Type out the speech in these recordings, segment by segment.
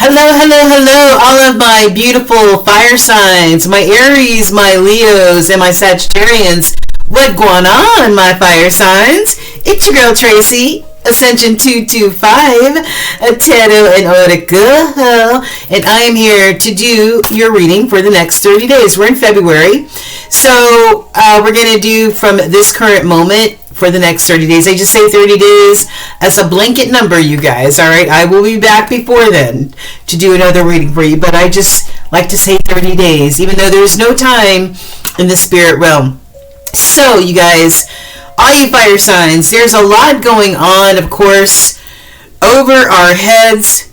Hello, hello, hello, all of my beautiful fire signs, my Aries, my Leos, and my Sagittarians. What going on, my fire signs? It's your girl Tracy, Ascension 225, a tarot and oracle, and I am here to do your reading for the next 30 days. We're in February, so we're going to do from this current moment for the next 30 days. I just say 30 days as a blanket number, you guys, all right? I will be back before then to do another reading for you, but I just like to say 30 days, even though there's no time in the spirit realm. So, you guys, all you fire signs, there's a lot going on, of course, over our heads.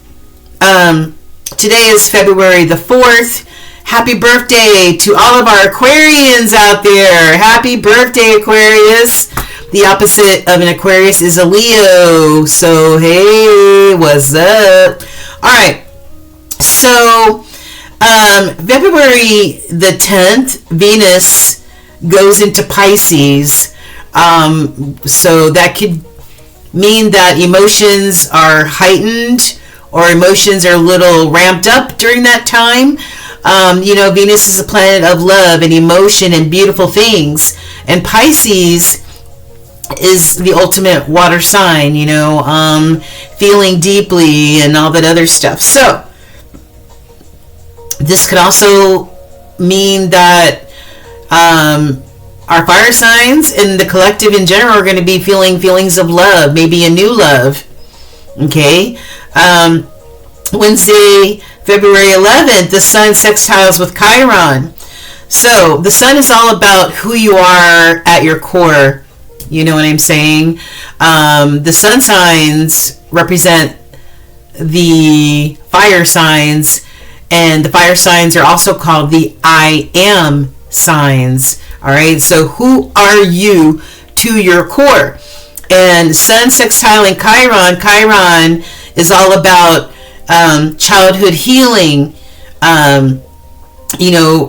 Today is February the 4th. Happy birthday to all of our Aquarians out there. Happy birthday, Aquarius. The opposite of an Aquarius is a Leo. So, hey, what's up? All right. So, February the 10th, Venus goes into Pisces. So that could mean that emotions are heightened or emotions are a little ramped up during that time. Venus is a planet of love and emotion and beautiful things. And Pisces is the ultimate water sign, feeling deeply and all that other stuff. So this could also mean that our fire signs and the collective in general are going to be feeling feelings of love, maybe a new love. Okay. Wednesday, February 11th, the sun sextiles with Chiron. So the sun is all about who you are at your core. You know what I'm saying? The sun signs represent the fire signs, and the fire signs are also called the I am signs. All right, so who are you to your core? And sun sextiling Chiron. Chiron is all about childhood healing,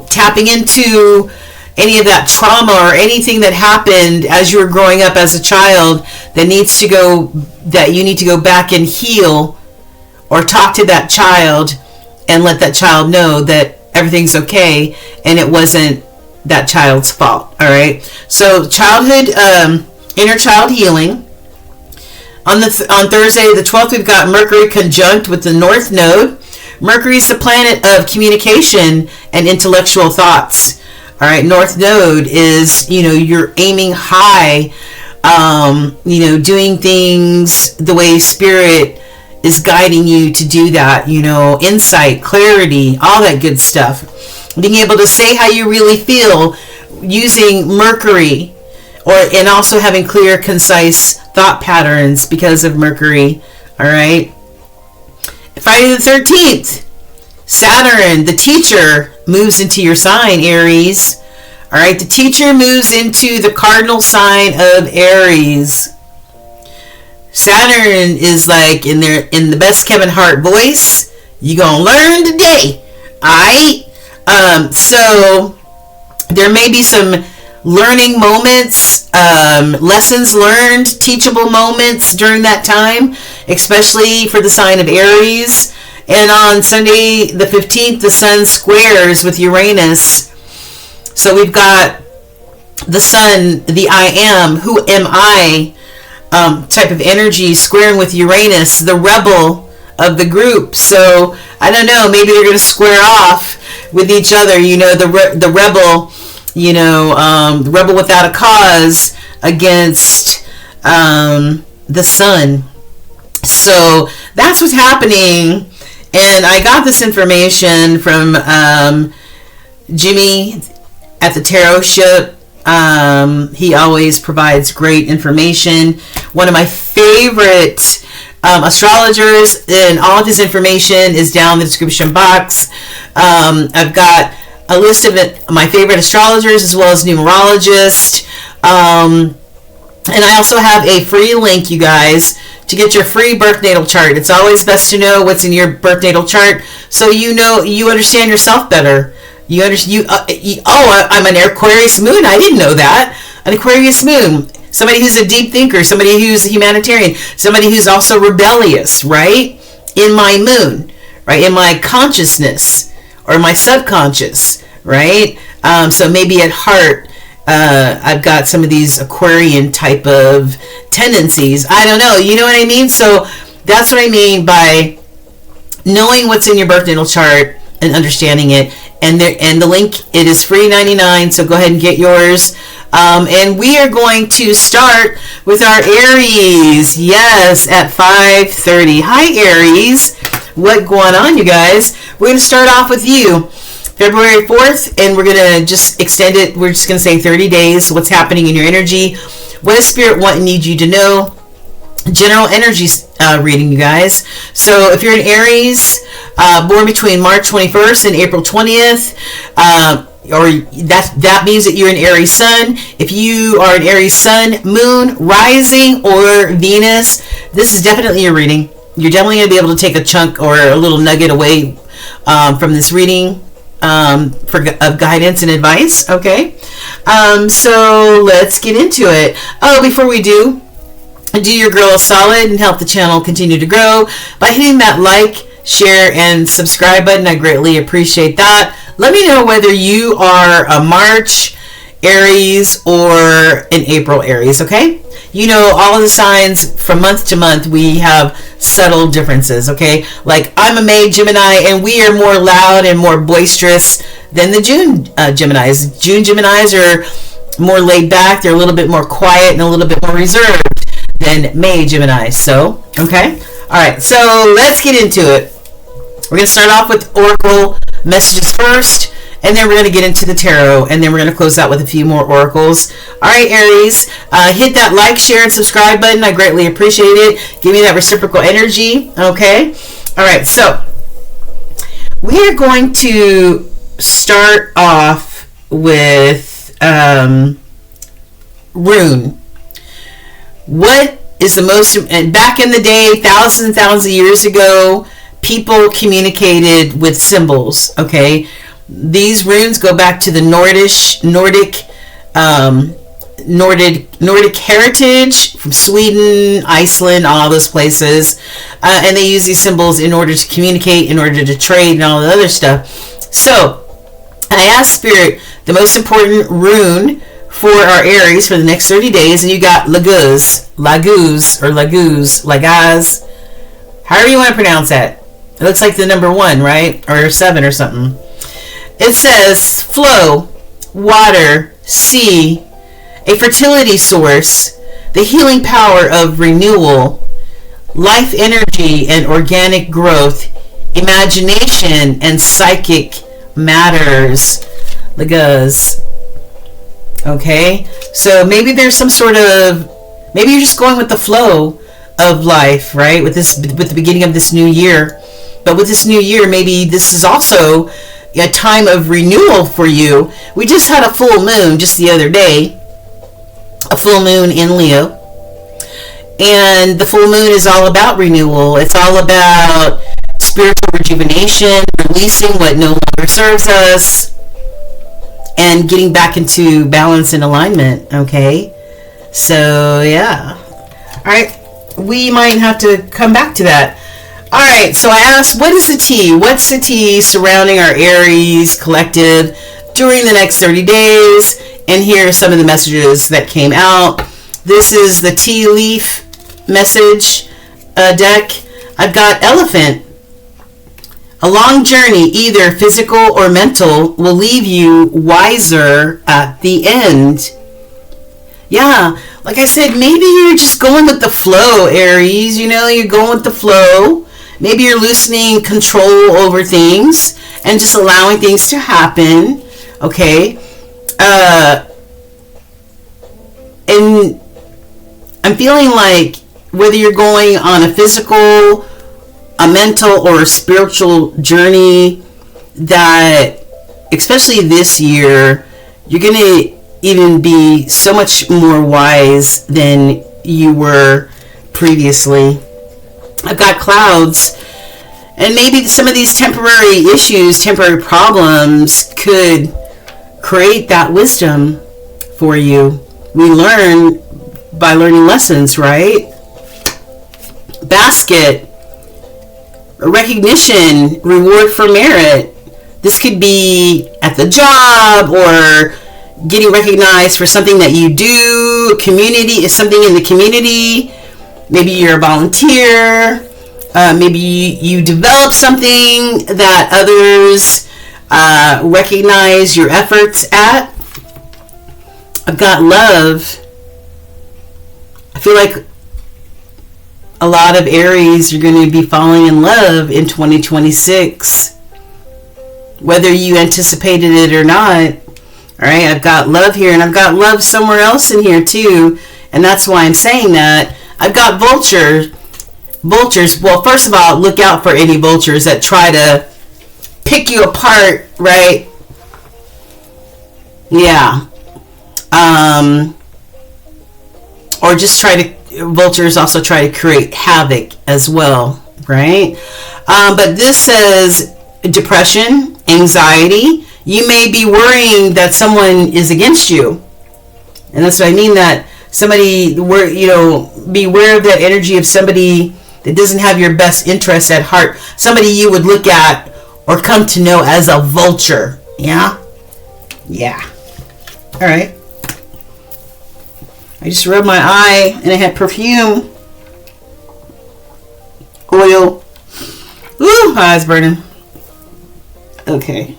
tapping into any of that trauma or anything that happened as you were growing up as a child that you need to go back and heal, or talk to that child and let that child know that everything's okay and it wasn't that child's fault. All right, so childhood, inner child healing. On Thursday the 12th, we've got Mercury conjunct with the North Node. Mercury is the planet of communication and intellectual thoughts. All right, North Node is, you're aiming high, doing things the way Spirit is guiding you to do that, insight, clarity, all that good stuff. Being able to say how you really feel using Mercury, and also having clear, concise thought patterns because of Mercury. All right. Friday the 13th, Saturn, the teacher, moves into your sign, Aries. All right, the teacher moves into the cardinal sign of Aries. Saturn is like in the best Kevin Hart voice. You gonna learn today, all right? So there may be some learning moments, lessons learned, teachable moments during that time, especially for the sign of Aries. And on Sunday the 15th, the sun squares with Uranus. So we've got the sun, the I am, who am I, type of energy squaring with Uranus, the rebel of the group. So I don't know, maybe they're going to square off with each other, the rebel, the rebel without a cause against the sun. So that's what's happening. And I got this information from Jimmy at the Tarot Ship. He always provides great information. One of my favorite astrologers, and all of his information is down in the description box. I've got a list of my favorite astrologers as well as numerologists. And I also have a free link, you guys, to get your free birth natal chart. It's always best to know what's in your birth natal chart, so you understand yourself better. I'm an Aquarius moon. I didn't know that. An Aquarius moon. Somebody who's a deep thinker, somebody who's a humanitarian, somebody who's also rebellious, right? In my moon, right? In my consciousness or my subconscious, right? So maybe at heart, I've got some of these Aquarian type of tendencies. I don't know. You know what I mean? So that's what I mean by knowing what's in your birth natal chart and understanding it. And the link, it is free 99, so go ahead and get yours. And we are going to start with our Aries. Yes, at 5:30. Hi, Aries. What going on, you guys? We're going to start off with you. February 4th, and we're going to just extend it. We're just going to say 30 days. What's happening in your energy? What does Spirit want and need you to know? General energy reading, you guys. So if you're an Aries, born between March 21st and April 20th, or that means that you're an Aries sun. If you are an Aries sun, moon, rising, or Venus, this is definitely your reading. You're definitely going to be able to take a chunk or a little nugget away from this reading of guidance and advice. Okay, so let's get into it. Oh, before we do your girl a solid and help the channel continue to grow by hitting that like, share, and subscribe button. I greatly appreciate that. Let me know whether you are a March Aries or an April Aries, okay? You know, all of the signs from month to month, we have subtle differences, okay? Like, I'm a May Gemini, and we are more loud and more boisterous than the June Geminis. June Geminis are more laid back. They're a little bit more quiet and a little bit more reserved than May Gemini. So, okay? All right, so let's get into it. We're going to start off with Oracle messages first, and then we're going to get into the tarot, and then we're going to close out with a few more oracles. All right, Aries, hit that like, share, and subscribe button. I greatly appreciate it. Give me that reciprocal energy, okay? All right, so we are going to start off with rune. What is the most, and back in the day, thousands and thousands of years ago, people communicated with symbols, okay? These runes go back to the Nordic heritage from Sweden, Iceland, all those places, and they use these symbols in order to communicate, in order to trade, and all the other stuff. So I asked Spirit the most important rune for our Aries for the next 30 days, and you got Laguz, however you want to pronounce that. It looks like the number 1, right? Or 7 or something. It says flow, water, sea, a fertility source, the healing power of renewal, life energy and organic growth, imagination and psychic matters. Laguz. Okay, so maybe there's some sort of, maybe you're just going with the flow of life, right? With the beginning of this new year. But with this new year, maybe this is also a time of renewal for you. We just had a full moon just the other day, a full moon in Leo. And the full moon is all about renewal. It's all about spiritual rejuvenation, releasing what no longer serves us, and getting back into balance and alignment, okay? So, yeah. All right, we might have to come back to that. All right, so I asked, what is the tea? What's the tea surrounding our Aries collective during the next 30 days? And here are some of the messages that came out. This is the tea leaf message deck. I've got elephant. A long journey, either physical or mental, will leave you wiser at the end. Yeah, like I said, maybe you're just going with the flow, Aries. You know, you're going with the flow. Maybe you're loosening control over things and just allowing things to happen. Okay. And I'm feeling like whether you're going on a physical, a mental, or a spiritual journey, that especially this year, you're going to even be so much more wise than you were previously. I've got clouds, and maybe some of these temporary issues, temporary problems could create that wisdom for you. We learn by learning lessons, right? Basket. recognition, reward for merit. This could be at the job or getting recognized for something that you do. Community is something in the community. Maybe you're a volunteer. Maybe you develop something that others recognize your efforts at. I've got love. I feel like a lot of Aries are going to be falling in love in 2026, whether you anticipated it or not. All right, I've got love here, and I've got love somewhere else in here too, and that's why I'm saying that. I've got vultures. Well, first of all, look out for any vultures that try to pick you apart, right? Yeah. Or just vultures also try to create havoc as well, right? But this says depression, anxiety. You may be worrying that someone is against you. And that's what I mean, that somebody, beware of that energy of somebody that doesn't have your best interest at heart. Somebody you would look at or come to know as a vulture. Yeah? Yeah. All right. I just rubbed my eye and I had perfume. Oil. Ooh, my eye's burning. Okay.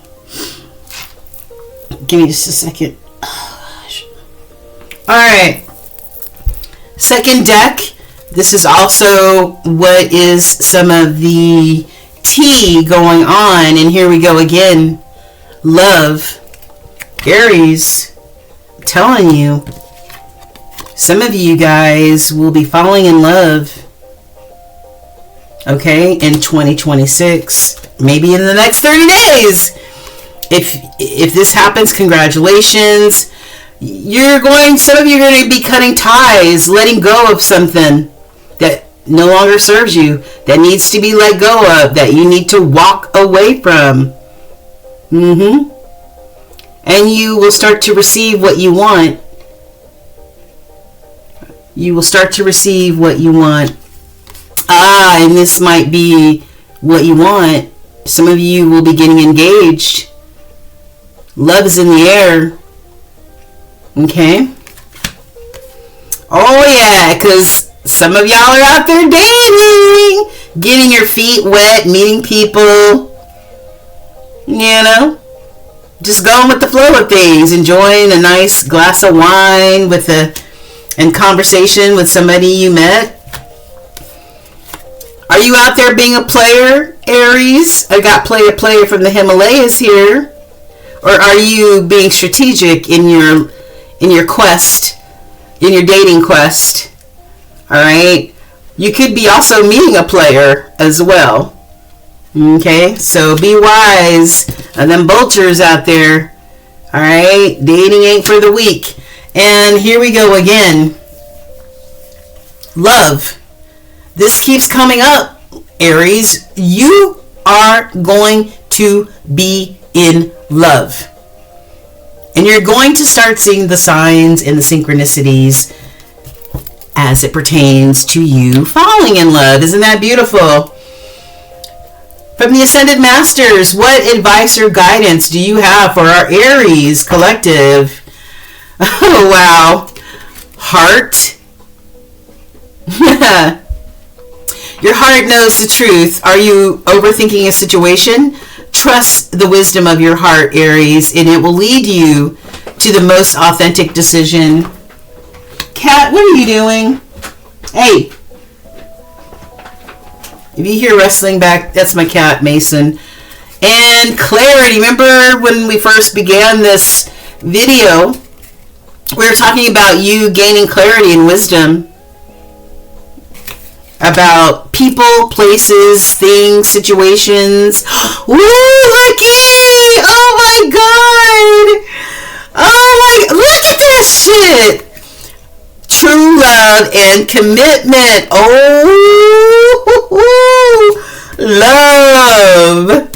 Give me just a second. Oh, gosh. All right. Second deck. This is also what is some of the tea going on. And here we go again. Love. Aries. I'm telling you. Some of you guys will be falling in love. Okay, in 2026. Maybe in the next 30 days. If this happens, congratulations. Some of you are going to be cutting ties, letting go of something that no longer serves you, that needs to be let go of, that you need to walk away from. And you will start to receive what you want. You will start to receive what you want. And this might be what you want. Some of you will be getting engaged. Love is in the air. Okay? Oh yeah, because some of y'all are out there dating, getting your feet wet, meeting people. You know? Just going with the flow of things. Enjoying a nice glass of wine and conversation with somebody you met. Are you out there being a player, Aries? I got player from the Himalayas here. Or are you being strategic in your quest, in your dating quest? All right. You could be also meeting a player as well. Okay. So be wise of them vultures out there. All right. Dating ain't for the weak. And here we go again. Love. This keeps coming up, Aries. You are going to be in love. And you're going to start seeing the signs and the synchronicities as it pertains to you falling in love. Isn't that beautiful? From the Ascended Masters, what advice or guidance do you have for our Aries collective? Oh, wow. Heart. Your heart knows the truth. Are you overthinking a situation? Trust the wisdom of your heart, Aries, and it will lead you to the most authentic decision. Cat, what are you doing? Hey. If you hear wrestling back, that's my cat, Mason. And clarity. Remember when we first began this video, we were talking about you gaining clarity and wisdom about people, places, things, situations. Woo, Lucky! Oh my god! Oh my, look at that shit! True love and commitment. Oh, love.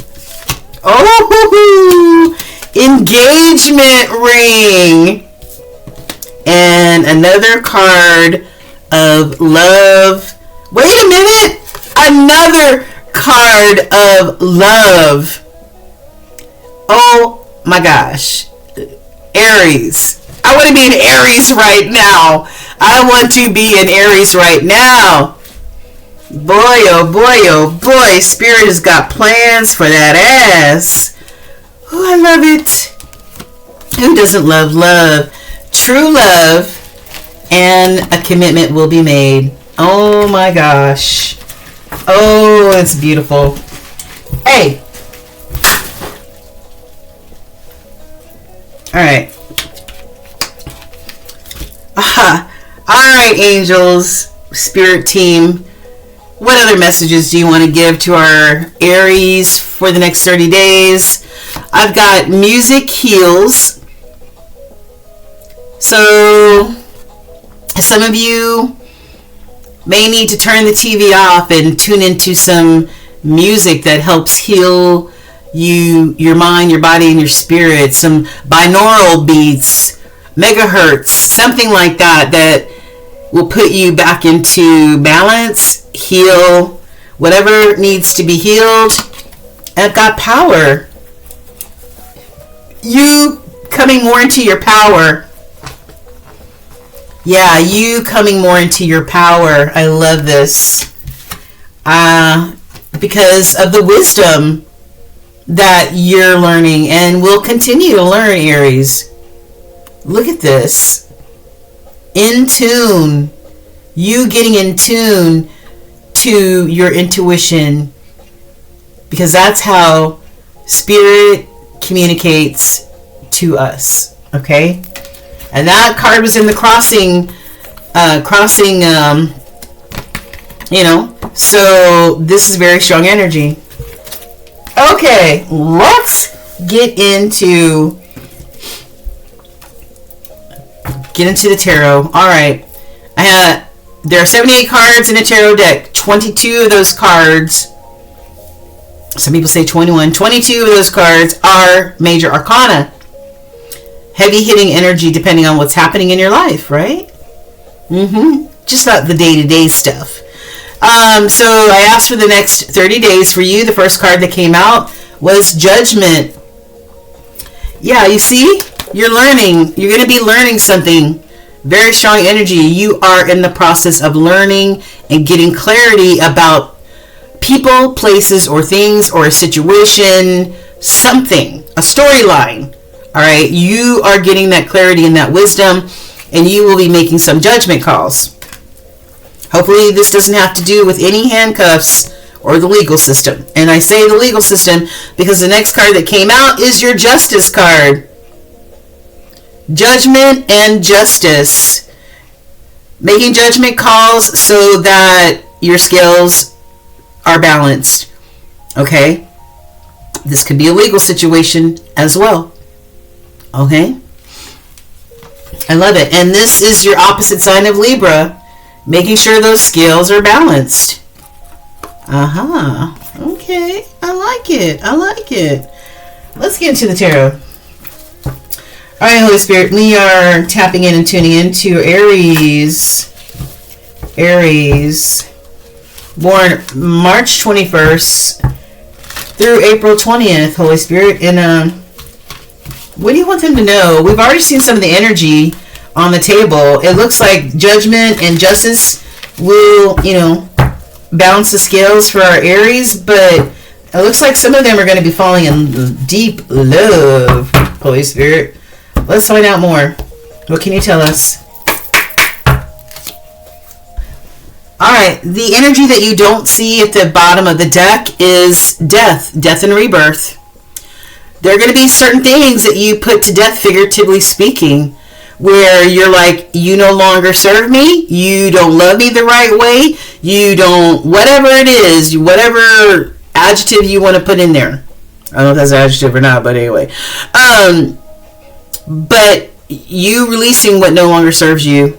Oh, engagement ring. And another card of love. Wait a minute. Another card of love. Oh my gosh. Aries. I want to be an Aries right now. I want to be an Aries right now. Boy, oh boy, oh boy. Spirit has got plans for that ass. Oh, I love it. Who doesn't love love? True love and a commitment will be made. Oh my gosh. Oh, it's beautiful. Hey. All right. Aha. All right, angels, spirit team. What other messages do you want to give to our Aries for the next 30 days? I've got music heals. So some of you may need to turn the TV off and tune into some music that helps heal you, your mind, your body, and your spirit. Some binaural beats, megahertz, something like that, that will put you back into balance, heal whatever needs to be healed. I've got power. You coming more into your power. Yeah, you coming more into your power. I love this. Because of the wisdom that you're learning and will continue to learn, Aries. Look at this. In tune. You getting in tune to your intuition. Because that's how Spirit communicates to us. Okay? And that card was in the crossing, so this is very strong energy. Okay, let's get into the tarot. All right. There are 78 cards in a tarot deck. 22 of those cards, some people say 21, 22 of those cards are major arcana. Heavy hitting energy depending on what's happening in your life, right? Just not the day-to-day stuff. So I asked for the next 30 days for you. The first card that came out was Judgment. Yeah, you see? You're learning. You're going to be learning something. Very strong energy. You are in the process of learning and getting clarity about people, places, or things, or a situation, something, a storyline. All right, you are getting that clarity and that wisdom, and you will be making some judgment calls. Hopefully this doesn't have to do with any handcuffs or the legal system. And I say the legal system because the next card that came out is your Justice card. Judgment and justice. Making judgment calls so that your scales are balanced. Okay? This could be a legal situation as well. Okay? I love it. And this is your opposite sign of Libra. Making sure those scales are balanced. Okay. I like it. I like it. Let's get into the tarot. All right, Holy Spirit. We are tapping in and tuning into Aries. Aries. Born March 21st through April 20th, Holy Spirit. And what do you want them to know? We've already seen some of the energy on the table. It looks like judgment and justice will, balance the scales for our Aries, but it looks like some of them are going to be falling in deep love, Holy Spirit. Let's find out more. What can you tell us? All right, the energy that you don't see at the bottom of the deck is death and rebirth. There are going to be certain things that you put to death, figuratively speaking, where you're like, you no longer serve me, you don't love me the right way, you don't, whatever it is, whatever adjective you want to put in there. I don't know if that's an adjective or not, but anyway. But you releasing what no longer serves you.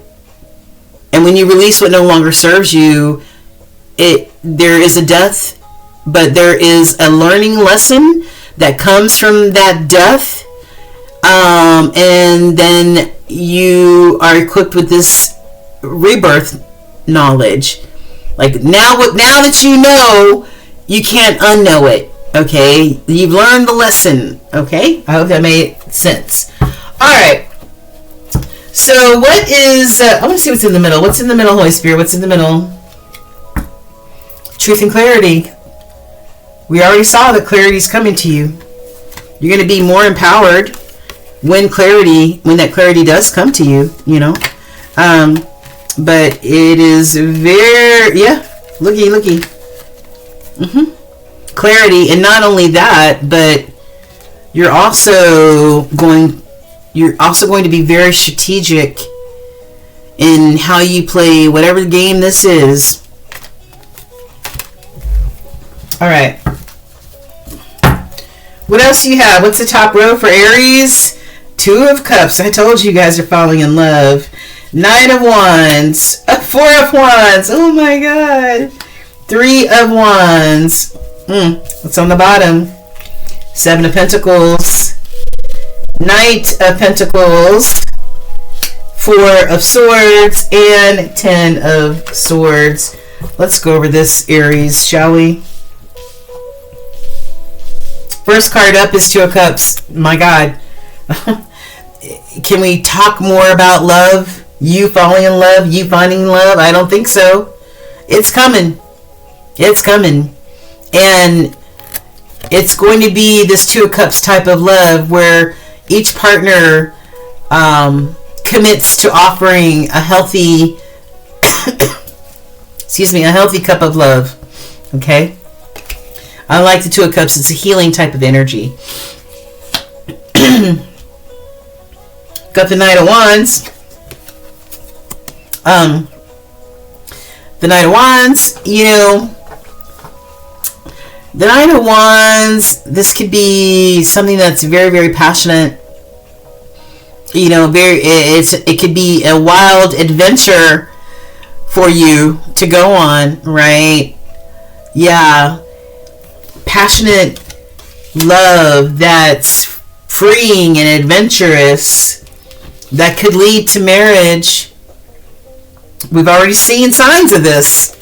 And when you release what no longer serves you, there is a death, but there is a learning lesson that comes from that death. And then you are equipped with this rebirth knowledge. Like now that you know, you can't unknow it. Okay, you've learned the lesson. Okay, I hope that made sense. All right. So what is? I want to see what's in the middle. What's in the middle, Holy Spirit? What's in the middle? Truth and clarity. We already saw that clarity is coming to you. You're going to be more empowered when that clarity does come to you. You know, but it is very looky. Clarity, and not only that, but you're also going to be very strategic in how you play whatever game this is. All right. What else do you have? What's the top row for Aries? 2 of Cups. I told you guys are falling in love. 9 of Wands. 4 of Wands. Oh my God. 3 of Wands. What's on the bottom? 7 of Pentacles. Knight of Pentacles. 4 of Swords. And 10 of Swords. Let's go over this, Aries, shall we? First card up is 2 of Cups. My God. Can we talk more about love? You falling in love? You finding love? I don't think so. It's coming. It's coming. And it's going to be this 2 of Cups type of love where each partner commits to offering a healthy a healthy cup of love. Okay? I like the 2 of Cups. It's a healing type of energy. Got the Knight of Wands. The Knight of Wands, you know, the Knight of Wands, this could be something that's very, very passionate. You know, it could be a wild adventure for you to go on, right? Yeah. Passionate love that's freeing and adventurous that could lead to marriage. We've already seen signs of this.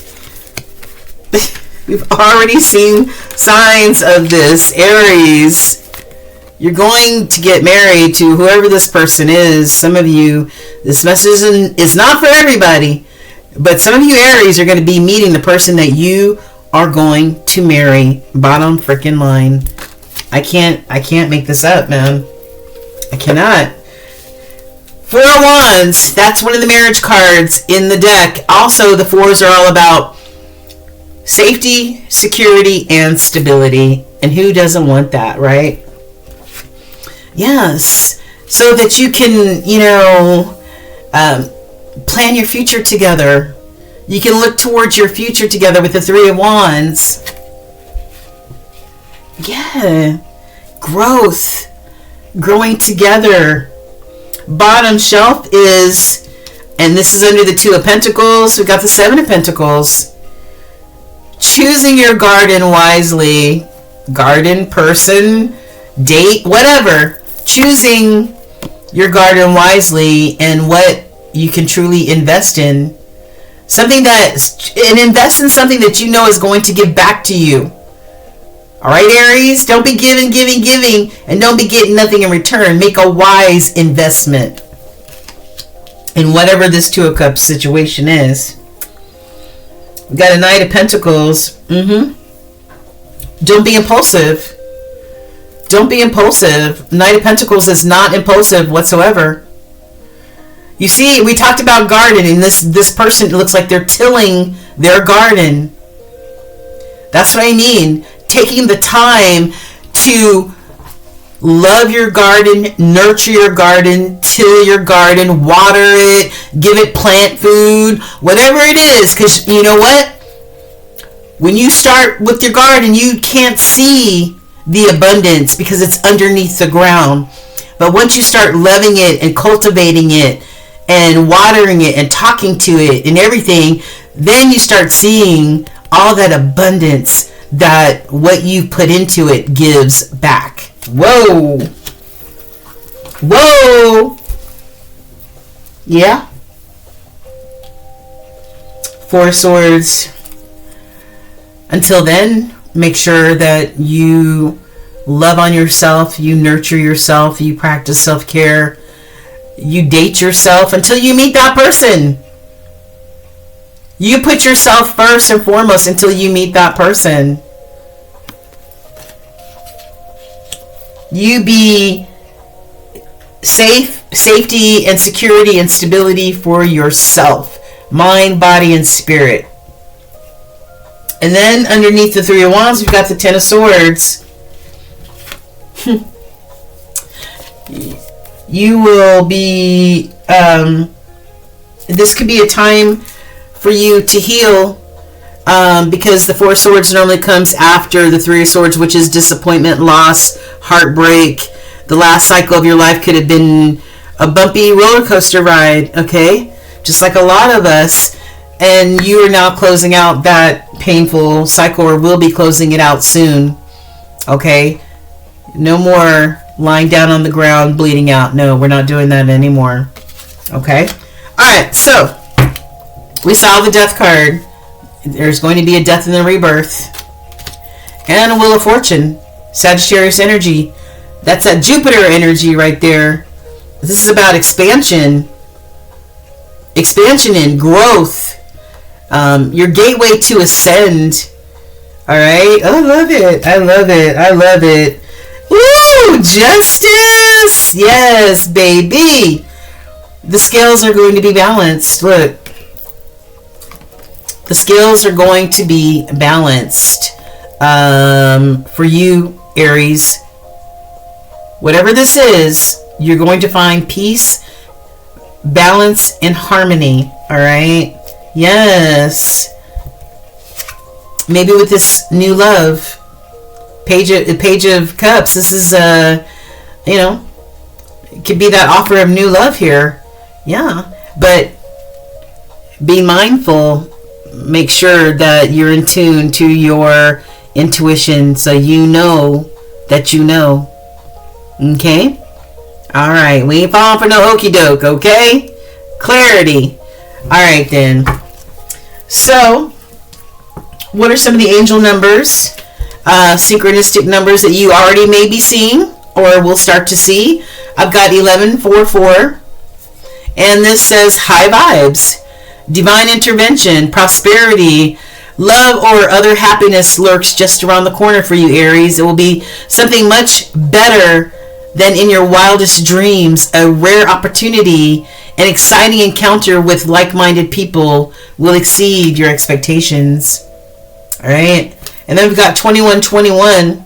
We've already seen signs of this, Aries. You're going to get married to whoever this person is. Some of you, this message is not for everybody, but some of you Aries are going to be meeting the person that you are going to marry. Bottom freaking line. I can't make this up, man. I cannot. 4 of Wands. That's one of the marriage cards in the deck. Also, the 4s are all about safety, security, and stability. And who doesn't want that, right? Yes. So that you can, you know, plan your future together. You can look towards your future together with the 3 of Wands. Yeah. Growth. Growing together. Bottom shelf is, and this is under the 2 of Pentacles. We've got the 7 of Pentacles. Choosing your garden wisely. Garden, person, date, whatever. Choosing your garden wisely and what you can truly invest in. Invest in something that you know is going to give back to you. All right, Aries? Don't be giving, and don't be getting nothing in return. Make a wise investment in whatever this 2 of Cups situation is. We got a Knight of Pentacles. Don't be impulsive. Don't be impulsive. Knight of Pentacles is not impulsive whatsoever. You see, we talked about gardening. This person, it looks like they're tilling their garden. That's what I mean. Taking the time to love your garden, nurture your garden, till your garden, water it, give it plant food, whatever it is. Because you know what? When you start with your garden, you can't see the abundance because it's underneath the ground. But once you start loving it and cultivating it and watering it and talking to it and everything, then you start seeing all that abundance that what you put into it gives back. Whoa. Whoa. Yeah. 4 of Swords. Until then, make sure that you love on yourself, you nurture yourself, you practice self-care, you date yourself until you meet that person. You put yourself first and foremost until you meet that person. You be safety and security and stability for yourself, mind, body, and spirit. And then underneath the Three of Wands, we've got the Ten of Swords. You will be, this could be a time for you to heal, because the Four of Swords normally comes after the Three of Swords, which is disappointment, loss, heartbreak. The last cycle of your life could have been a bumpy roller coaster ride, okay? Just like a lot of us. And you are now closing out that painful cycle, or will be closing it out soon, okay? No more lying down on the ground bleeding out. No, we're not doing that anymore, okay? All right, so we saw the Death card. There's going to be a death and a rebirth. And a Wheel of Fortune. Sagittarius energy. That's that Jupiter energy right there. This is about expansion. Expansion and growth. Your gateway to ascend. Alright? I love it. I love it. I love it. Woo! Justice! Yes, baby. The scales are going to be balanced. Look. The scales are going to be balanced for you, Aries. Whatever this is, you're going to find peace, balance, and harmony. All right? Yes. Maybe with this new love, page of cups. This is it could be that offer of new love here. Yeah, but be mindful. Make sure that you're in tune to your intuition, so you know that you know. Okay? Alright, we ain't falling for no okey doke, okay? Clarity. Alright then. So, what are some of the angel numbers, synchronistic numbers that you already may be seeing or will start to see? I've got 1144, and this says high vibes. Divine intervention, prosperity, love, or other happiness lurks just around the corner for you, Aries. It will be something much better than in your wildest dreams. A rare opportunity, an exciting encounter with like-minded people will exceed your expectations. All right. And then we've got 2121,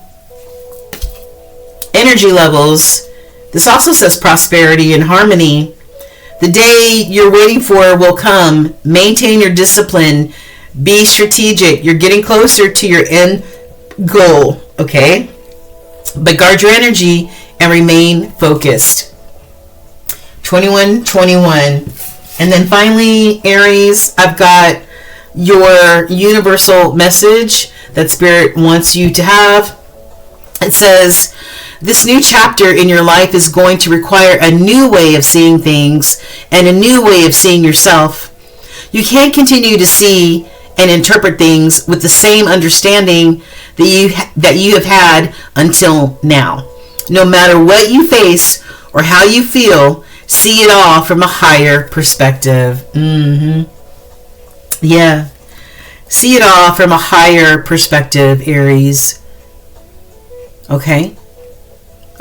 energy levels. This also says prosperity and harmony. The day you're waiting for will come. Maintain your discipline. Be strategic. You're getting closer to your end goal, okay? But guard your energy and remain focused. 2121. And then finally, Aries, I've got your universal message that Spirit wants you to have. It says, this new chapter in your life is going to require a new way of seeing things and a new way of seeing yourself. You can't continue to see and interpret things with the same understanding that you have had until now. No matter what you face or how you feel, see it all from a higher perspective. Yeah. See it all from a higher perspective, Aries. Okay?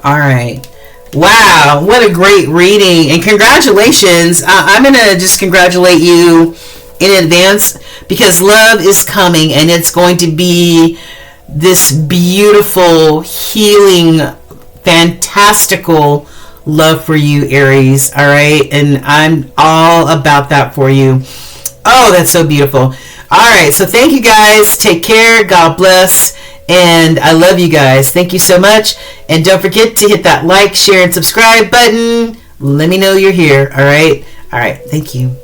All right. Wow, what a great reading. And congratulations. I'm going to just congratulate you in advance, because love is coming, and it's going to be this beautiful, healing, fantastical love for you, Aries. All right? And I'm all about that for you. Oh, that's so beautiful. All right, so thank you guys. Take care. God bless. And I love you guys. Thank you so much. And don't forget to hit that like, share, and subscribe button. Let me know you're here. All right? All right. Thank you.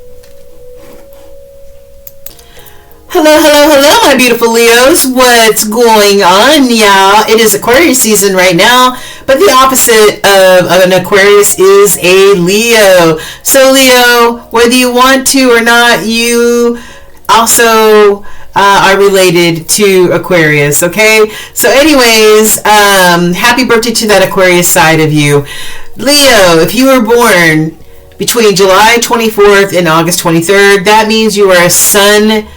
Hello, hello, hello, my beautiful Leos. What's going on, y'all? It is Aquarius season right now, but the opposite of an Aquarius is a Leo. So, Leo, whether you want to or not, you also are related to Aquarius, okay? So anyways, happy birthday to that Aquarius side of you. Leo, if you were born between July 24th and August 23rd, that means you are a sun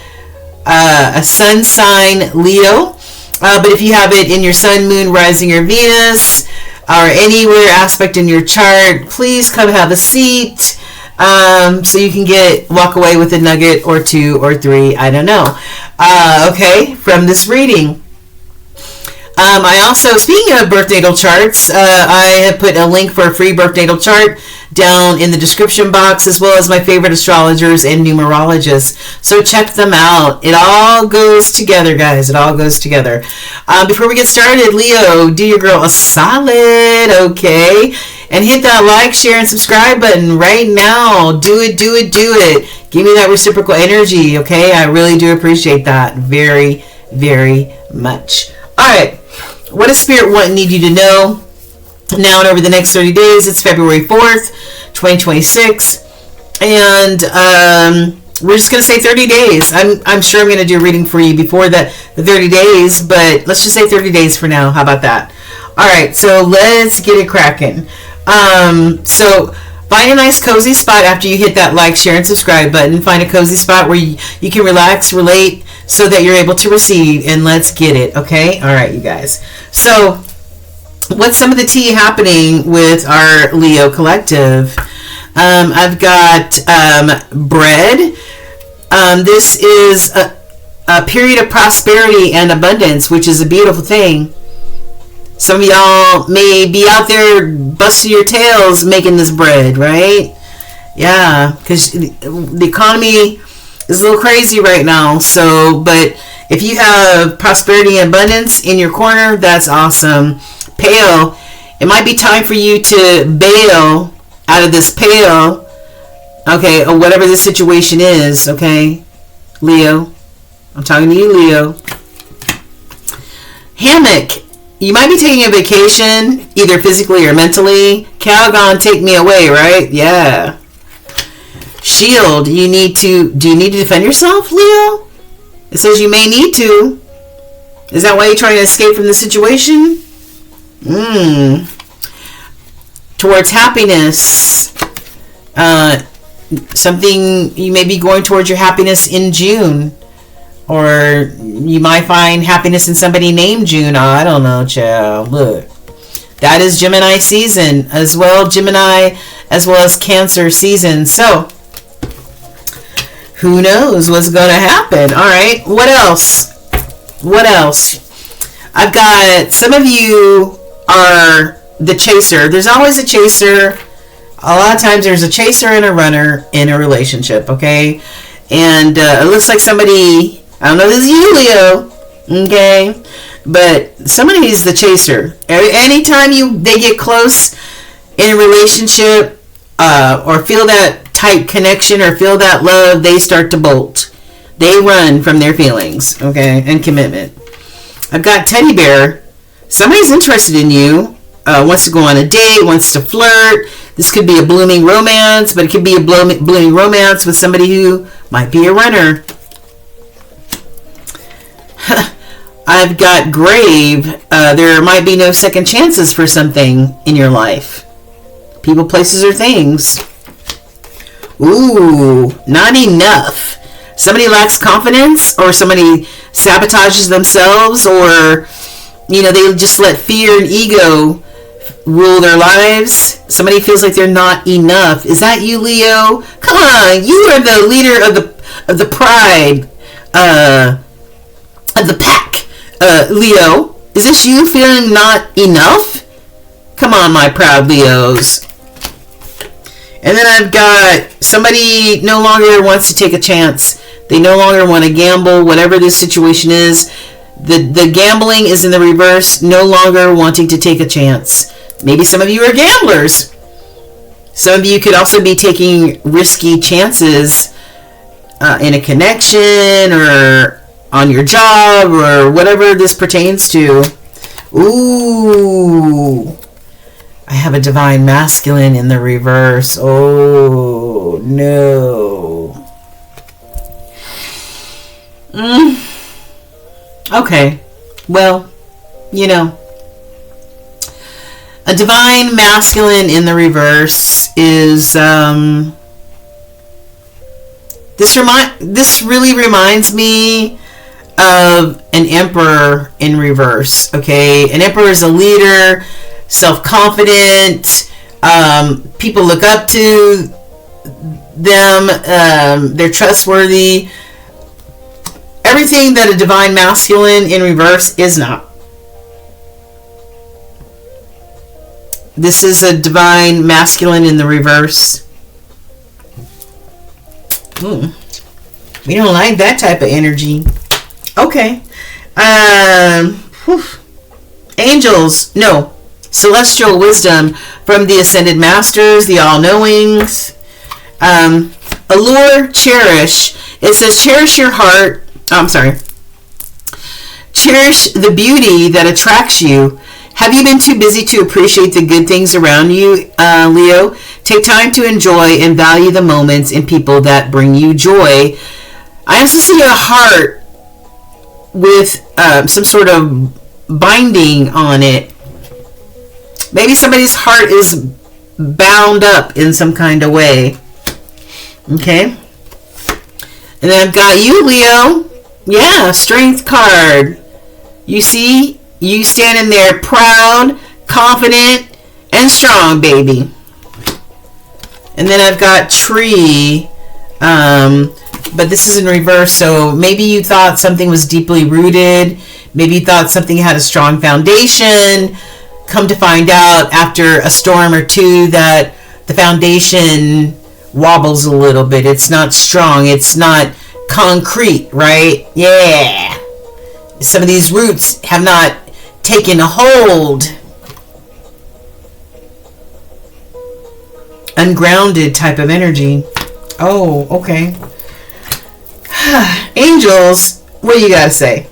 sign Leo. But if you have it in your sun, moon, rising, or Venus, or anywhere aspect in your chart, please come have a seat. So you can walk away with a nugget or 2 or 3, I don't know. Okay, from this reading. I also, speaking of birth natal charts, I have put a link for a free birth natal chart down in the description box, as well as my favorite astrologers and numerologists. So check them out. It all goes together, guys. It all goes together. Before we get started, Leo, do your girl a solid, okay? And hit that like, share, and subscribe button right now. Do it, do it, do it. Give me that reciprocal energy, okay? I really do appreciate that very, very much. All right. What does Spirit want and need you to know now and over the next 30 days? It's February 4th, 2026. And we're just going to say 30 days. I'm sure I'm going to do a reading for you before the 30 days, but let's just say 30 days for now. How about that? All right, so let's get it cracking. So find a nice cozy spot after you hit that like, share, and subscribe button. Find a cozy spot where you can relax, relate, so that you're able to receive, and let's get it, okay? All right, you guys. So what's some of the tea happening with our Leo collective? I've got bread. This is a period of prosperity and abundance, which is a beautiful thing. Some of y'all may be out there busting your tails making this bread, right? Yeah, because the economy is a little crazy right now. So, but if you have prosperity and abundance in your corner, that's awesome. Pail, it might be time for you to bail out of this pail, okay, or whatever the situation is, okay, Leo. I'm talking to you, Leo. Hammock. You might be taking a vacation, either physically or mentally. Calgon, take me away, right? Yeah. Shield, do you need to defend yourself, Leo? It says you may need to. Is that why you're trying to escape from the situation? Towards happiness. Something, you may be going towards your happiness in June. Or you might find happiness in somebody named June. Oh, I don't know, child. Look. That is Gemini season as well. Gemini as well as Cancer season. So, who knows what's going to happen? All right. What else? What else? I've got, some of you are the chaser. There's always a chaser. A lot of times there's a chaser and a runner in a relationship, okay? And it looks like somebody, I don't know if this is you, Leo, okay? But somebody's the chaser. Anytime they get close in a relationship or feel that tight connection or feel that love, they start to bolt. They run from their feelings, okay, and commitment. I've got teddy bear. Somebody's interested in you, wants to go on a date, wants to flirt. This could be a blooming romance, but it could be a blooming romance with somebody who might be a runner. I've got grave. There might be no second chances for something in your life. People, places, or things. Ooh, not enough. Somebody lacks confidence, or somebody sabotages themselves, or, you know, they just let fear and ego rule their lives. Somebody feels like they're not enough. Is that you, Leo? Come on, you are the leader of the pride, of the pack, Leo. Is this you feeling not enough? Come on, my proud Leos. And then I've got somebody no longer wants to take a chance. They no longer want to gamble, whatever this situation is. The gambling is in the reverse, no longer wanting to take a chance. Maybe some of you are gamblers. Some of you could also be taking risky chances in a connection or on your job or whatever this pertains to. Ooh. I have a divine masculine in the reverse. Oh, no. Okay. Well, you know, a divine masculine in the reverse is this really reminds me of an emperor in reverse. Okay, an emperor is a leader, self-confident. People look up to them. They're trustworthy. Everything that a divine masculine in reverse is not. This is a divine masculine in the reverse. We don't like that type of energy. Okay. Angels. No. Celestial wisdom from the Ascended Masters, the All-Knowings. Allure, cherish. It says cherish your heart. Cherish the beauty that attracts you. Have you been too busy to appreciate the good things around you, Leo? Take time to enjoy and value the moments and people that bring you joy. I also see a heart with some sort of binding on it. Maybe somebody's heart is bound up in some kind of way. Okay. And then I've got you, Leo. Yeah, strength card. You see, you standing there proud, confident, and strong, baby. And then I've got tree. But this is in reverse, so maybe you thought something was deeply rooted. Maybe you thought something had a strong foundation. Come to find out after a storm or two that the foundation wobbles a little bit. It's not strong. It's not concrete, right? Yeah. Some of these roots have not taken a hold. Ungrounded type of energy. Oh, okay. Angels, what do you got to say?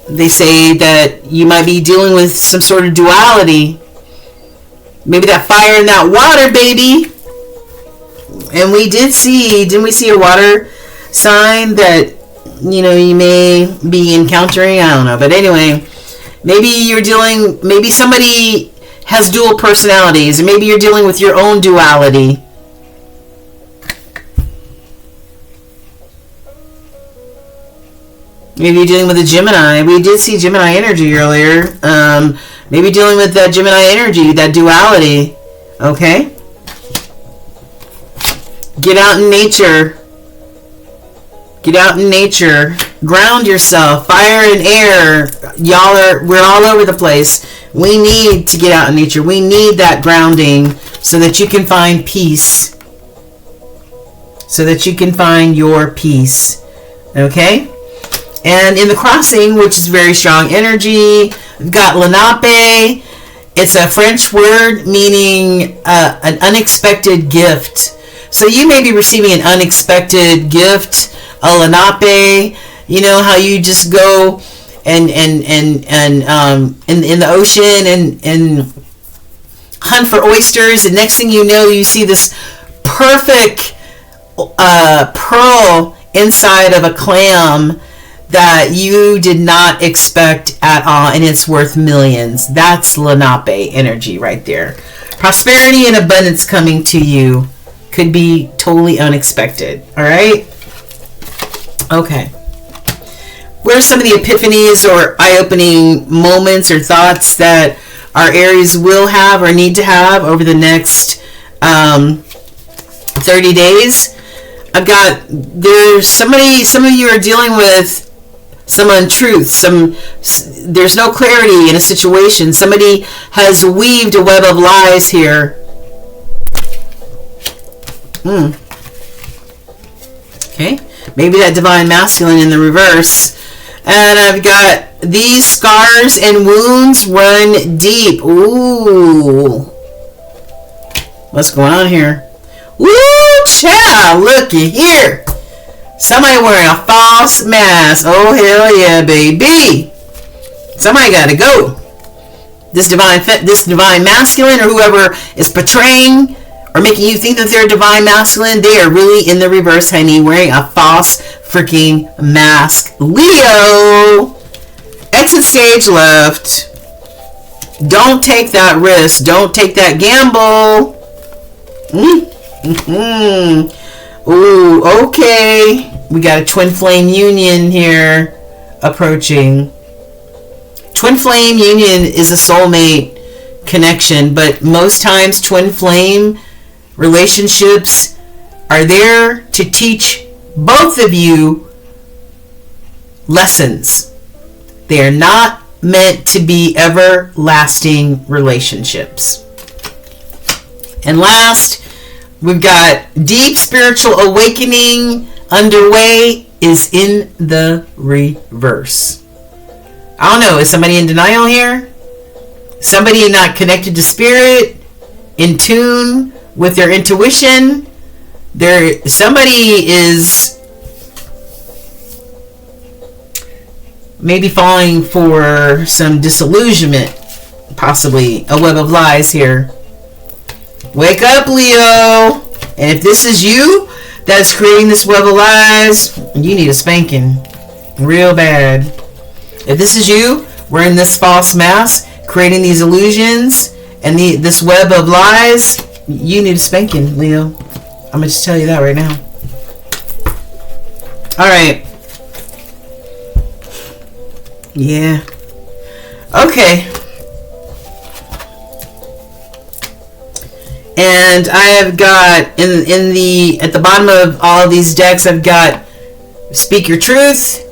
They say that you might be dealing with some sort of duality. Maybe that fire and that water, baby. And we didn't we see a water sign that, you know, you may be encountering? I don't know. But anyway, maybe somebody has dual personalities, and maybe you're dealing with your own duality. Maybe you're dealing with a Gemini. We did see Gemini energy earlier. Maybe dealing with that Gemini energy, that duality. Okay? Get out in nature. Get out in nature. Ground yourself. Fire and air. We're all over the place. We need to get out in nature. We need that grounding so that you can find peace. So that you can find your peace. Okay? And in the crossing, which is very strong energy, we've got Lenape. It's a French word meaning an unexpected gift. So you may be receiving an unexpected gift, a Lenape. You know how you just go and in the ocean and hunt for oysters, and next thing you know, you see this perfect pearl inside of a clam that you did not expect at all, and it's worth millions. That's Lenape energy right there. Prosperity and abundance coming to you could be totally unexpected. All right? Okay. What are some of the epiphanies or eye-opening moments or thoughts that our Aries will have or need to have over the next 30 days? I've got, some of you are dealing with some untruth, there's no clarity in a situation. Somebody has weaved a web of lies here. Okay, maybe that divine masculine in the reverse. And I've got these scars and wounds run deep. Ooh, what's going on here? Woo, child, looky here. Somebody wearing a false mask. Oh, hell yeah, baby. Somebody got to go. This divine masculine, or whoever is portraying or making you think that they're divine masculine, they are really in the reverse, honey, wearing a false freaking mask. Leo, exit stage left. Don't take that risk. Don't take that gamble. Ooh, okay. We got a twin flame union here approaching. Twin flame union is a soulmate connection, but most times twin flame relationships are there to teach both of you lessons. They are not meant to be everlasting relationships. And last, we've got deep spiritual awakening underway is in the reverse. I don't know, is somebody in denial here? Somebody not connected to spirit, in tune with their intuition? Somebody is maybe falling for some disillusionment, possibly a web of lies here. Wake up, Leo. And if this is you that's creating this web of lies, you need a spanking real bad. If this is you wearing this false mask, creating these illusions and this web of lies, you need a spanking, Leo. I'm going to just tell you that right now. Alright. Yeah. Okay. And I have got at the bottom of all of these decks, I've got speak your truth.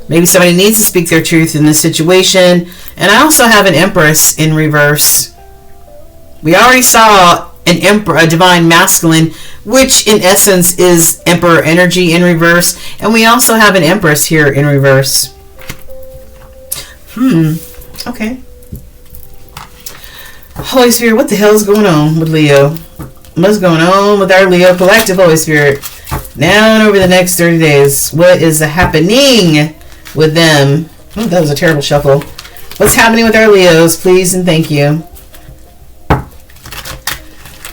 Maybe somebody needs to speak their truth in this situation. And I also have an Empress in reverse. We already saw an Emperor, a divine masculine, which in essence is Emperor energy in reverse. And we also have an Empress here in reverse. Okay. Holy Spirit, what the hell is going on with Leo? What's going on with our Leo collective, Holy Spirit? Now and over the next 30 days, what is happening with them? Oh, that was a terrible shuffle. What's happening with our Leos, please and thank you.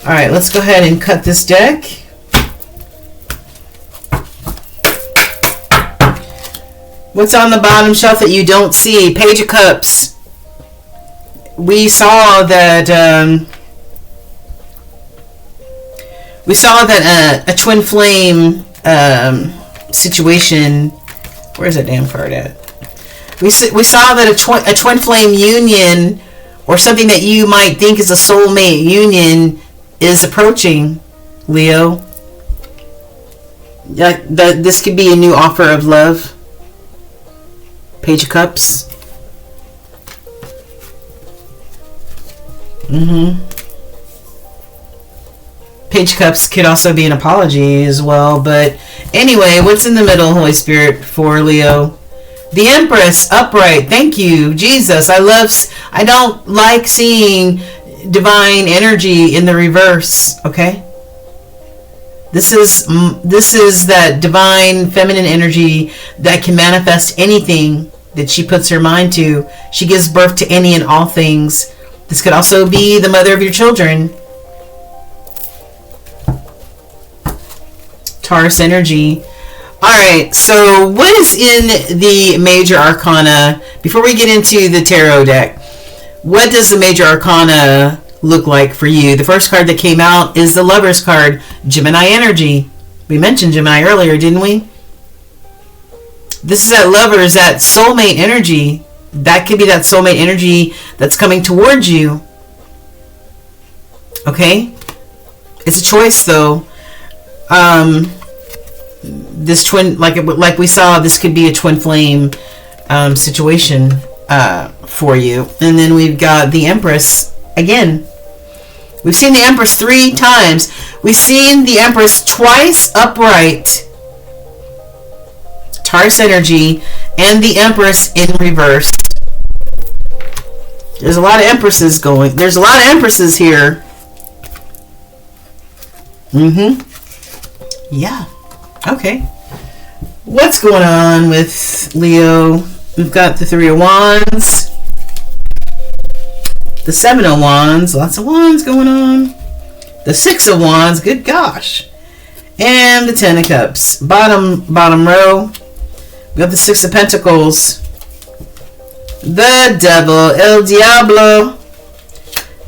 Alright, let's go ahead and cut this deck. What's on the bottom shelf that you don't see? Page of Cups. We saw that a twin flame situation. Where's that damn card at? We saw that a twin flame union, or something that you might think is a soulmate union, is approaching, Leo. This could be a new offer of love. Page of Cups. Page of Cups could also be an apology as well. But anyway, what's in the middle, Holy Spirit, for Leo? The Empress, upright. Thank you, Jesus. I don't like seeing divine energy in the reverse. Okay. This is that divine feminine energy that can manifest anything that she puts her mind to. She gives birth to any and all things. This could also be the mother of your children. Taurus energy. Alright, so what is in the major arcana? Before we get into the tarot deck, what does the major arcana look like for you? The first card that came out is the Lover's card, Gemini energy. We mentioned Gemini earlier, didn't we? This is that Lovers, that soulmate energy. That could be that soulmate energy that's coming towards you. Okay? It's a choice, though. This twin, like we saw, this could be a twin flame situation for you. And then we've got the Empress again. We've seen the Empress 3 times. We've seen the Empress twice upright. Taurus energy, and the Empress in reverse. There's a lot of Empresses going. There's a lot of Empresses here. Yeah. Okay. What's going on with Leo? We've got the 3 of Wands. The 7 of Wands. Lots of Wands going on. The 6 of Wands. Good gosh. And the Ten of Cups. Bottom row. We have the Six of Pentacles. The Devil. El Diablo.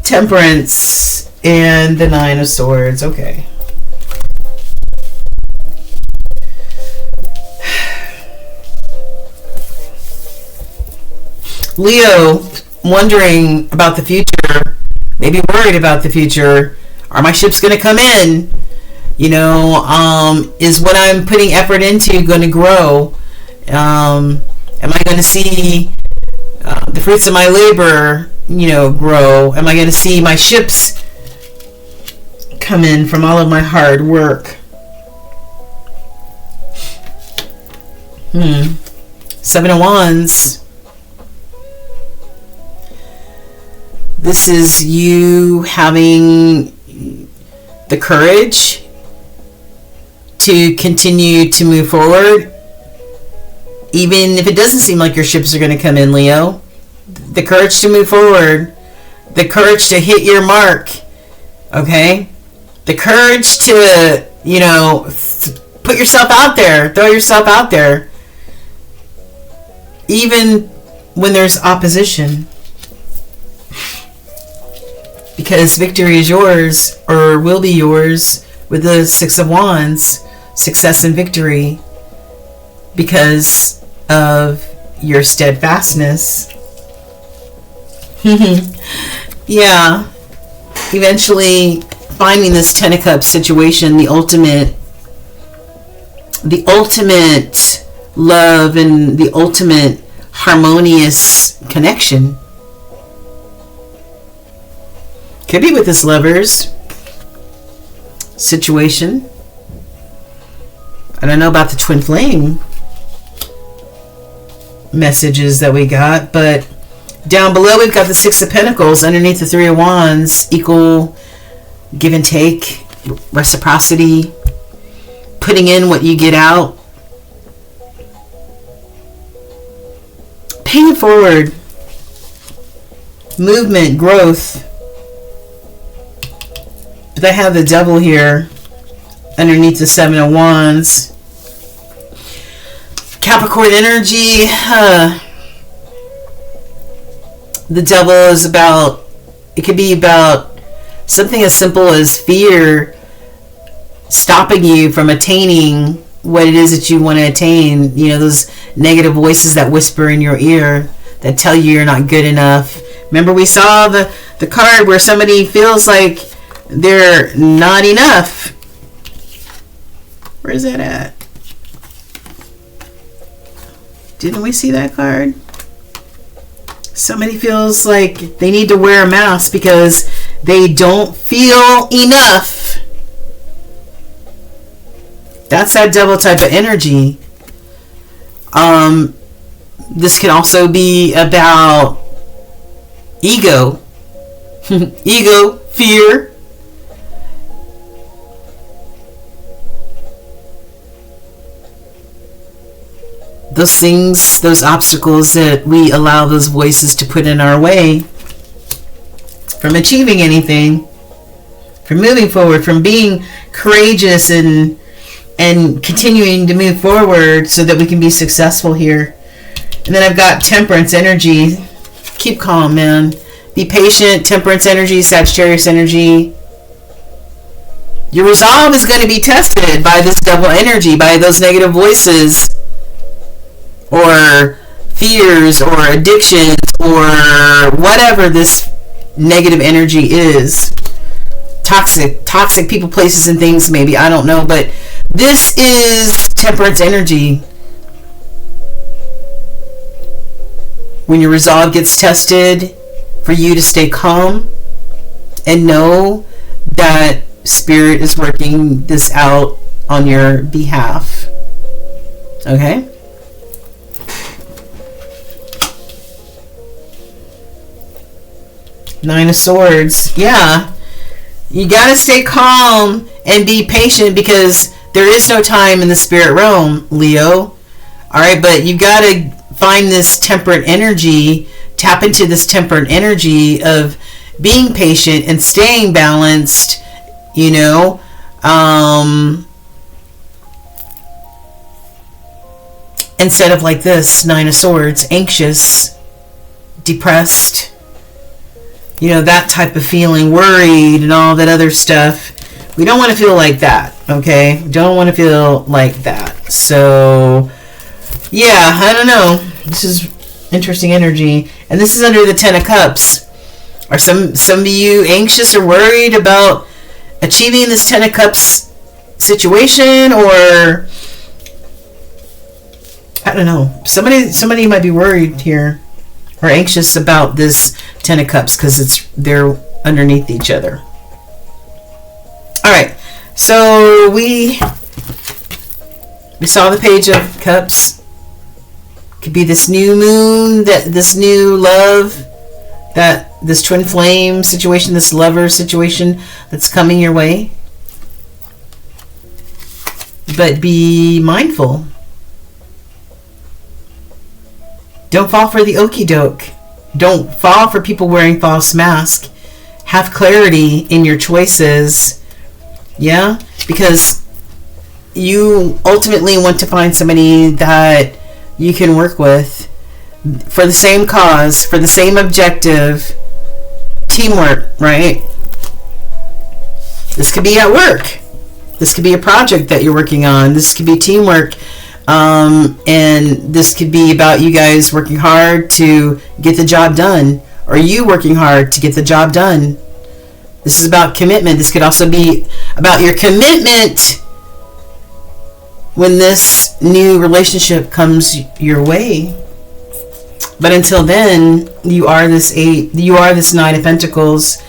Temperance. And the Nine of Swords. Okay. Leo, wondering about the future, maybe worried about the future. Are my ships going to come in? You know, is what I'm putting effort into going to grow? Am I going to see the fruits of my labor, you know, grow? Am I going to see my ships come in from all of my hard work? Seven of Wands. This is you having the courage to continue to move forward, even if it doesn't seem like your ships are going to come in, Leo. The courage to move forward, the courage to hit your mark, okay? The courage to, you know, put yourself out there, throw yourself out there, even when there's opposition. Because victory is yours, or will be yours, with the Six of Wands. Success and victory. Because of your steadfastness. Yeah. Eventually finding this Ten of Cups situation, the ultimate love and the ultimate harmonious connection. Could be with this Lovers situation. I don't know about the twin flame messages that we got, but down below we've got the Six of Pentacles. Underneath the Three of Wands, equal give and take, reciprocity, putting in what you get out, paying it forward, movement, growth. But I have the Devil here underneath the Seven of Wands. Capricorn energy. The Devil is about, it could be about something as simple as fear stopping you from attaining what it is that you want to attain. You know, those negative voices that whisper in your ear that tell you you're not good enough. Remember we saw the card where somebody feels like they're not enough. Where is that at? Didn't we see that card? Somebody feels like they need to wear a mask because they don't feel enough. That's that Devil type of energy. This can also be about ego. Ego, fear. Those things, those obstacles that we allow those voices to put in our way from achieving anything, from moving forward, from being courageous and continuing to move forward so that we can be successful here. And then I've got Temperance energy. Keep calm, man. Be patient. Temperance energy, Sagittarius energy. Your resolve is going to be tested by this Devil energy, by those negative voices, or fears, or addictions, or whatever this negative energy is. Toxic people, places, and things, maybe. I don't know. But this is Temperance energy. When your resolve gets tested, for you to stay calm and know that Spirit is working this out on your behalf. Okay? Nine of Swords. Yeah. You gotta stay calm and be patient because there is no time in the spirit realm, Leo. Alright, but you gotta find this temperate energy, tap into this temperate energy of being patient and staying balanced, you know, instead of like this, Nine of Swords, anxious, depressed, you know, that type of feeling, worried and all that other stuff. We don't want to feel like that, okay? Don't want to feel like that. So, yeah, I don't know. This is interesting energy. And this is under the Ten of Cups. Are some of you anxious or worried about achieving this Ten of Cups situation? Or, I don't know. Somebody might be worried here or anxious about this Ten of Cups because they're underneath each other. All right, so we saw the Page of Cups. Could be this new moon, this new love, this twin flame situation, this lover situation that's coming your way. But be mindful. Don't fall for the okie doke. Don't fall for people wearing false masks. Have clarity in your choices. Yeah, because you ultimately want to find somebody that you can work with for the same cause, for the same objective. Teamwork, right? This could be at work. This could be a project that you're working on. This could be teamwork. And this could be about you guys working hard to get the job done, or you working hard to get the job done. This is about commitment. This could also be about your commitment when this new relationship comes your way. But until then, you are this Nine of Pentacles,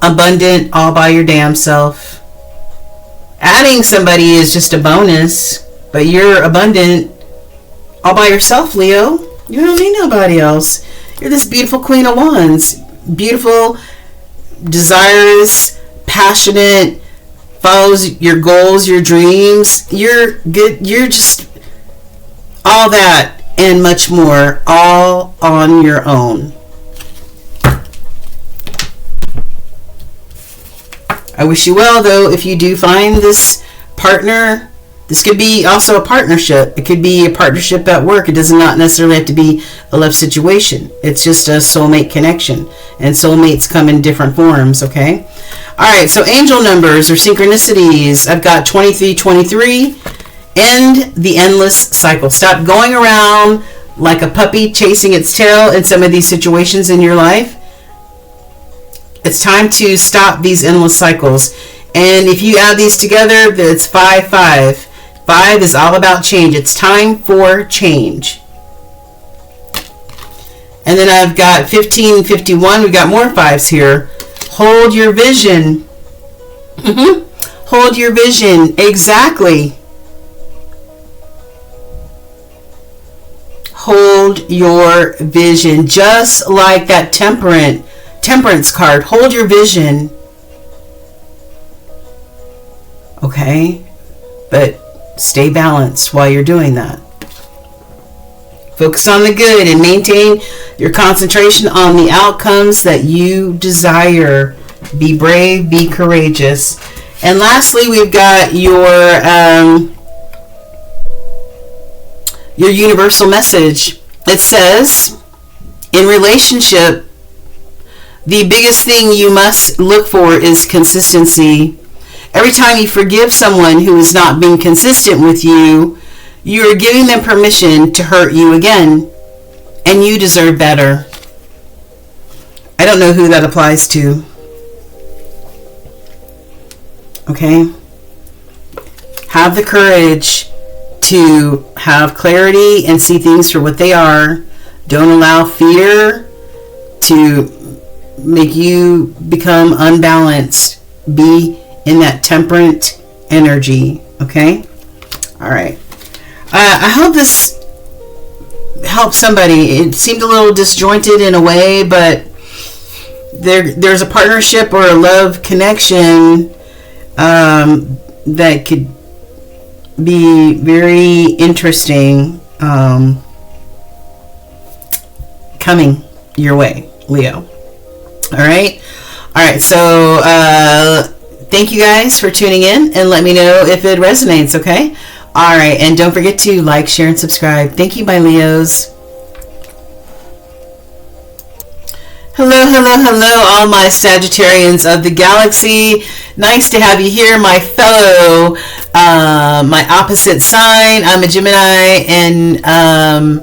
abundant all by your damn self. Adding somebody is just a bonus, but you're abundant all by yourself, Leo. You don't need nobody else. You're this beautiful Queen of Wands. Beautiful, desirous, passionate, follows your goals, your dreams. You're good. You're just all that and much more, all on your own. I wish you well, though, if you do find this partner. This could be also a partnership. It could be a partnership at work. It does not necessarily have to be a love situation. It's just a soulmate connection. And soulmates come in different forms, okay? All right, so angel numbers or synchronicities. I've got 2323. End the endless cycle. Stop going around like a puppy chasing its tail in some of these situations in your life. It's time to stop these endless cycles. And if you add these together, it's 5-5. 5 is all about change. It's time for change. And then I've got 1551. We've got more 5s here. Hold your vision. Hold your vision. Exactly. Hold your vision. Just like that temperance card. Hold your vision. Okay? But stay balanced while you're doing that. Focus on the good and maintain your concentration on the outcomes that you desire. Be brave, be courageous. And lastly, we've got your universal message. It says, in relationship, the biggest thing you must look for is consistency. Every time you forgive someone who is not being consistent with you, you are giving them permission to hurt you again. And you deserve better. I don't know who that applies to. Okay? Have the courage to have clarity and see things for what they are. Don't allow fear to make you become unbalanced. Be in that temperate energy. Okay? All right. I hope this helps somebody. It seemed a little disjointed in a way, but there's a partnership or a love connection that could be very interesting coming your way, Leo. All right. So thank you guys for tuning in, and let me know if it resonates, okay? All right, and don't forget to like, share, and subscribe. Thank you, my Leos. Hello, hello, hello, all my Sagittarians of the galaxy. Nice to have you here, my fellow, my opposite sign. I'm a Gemini, and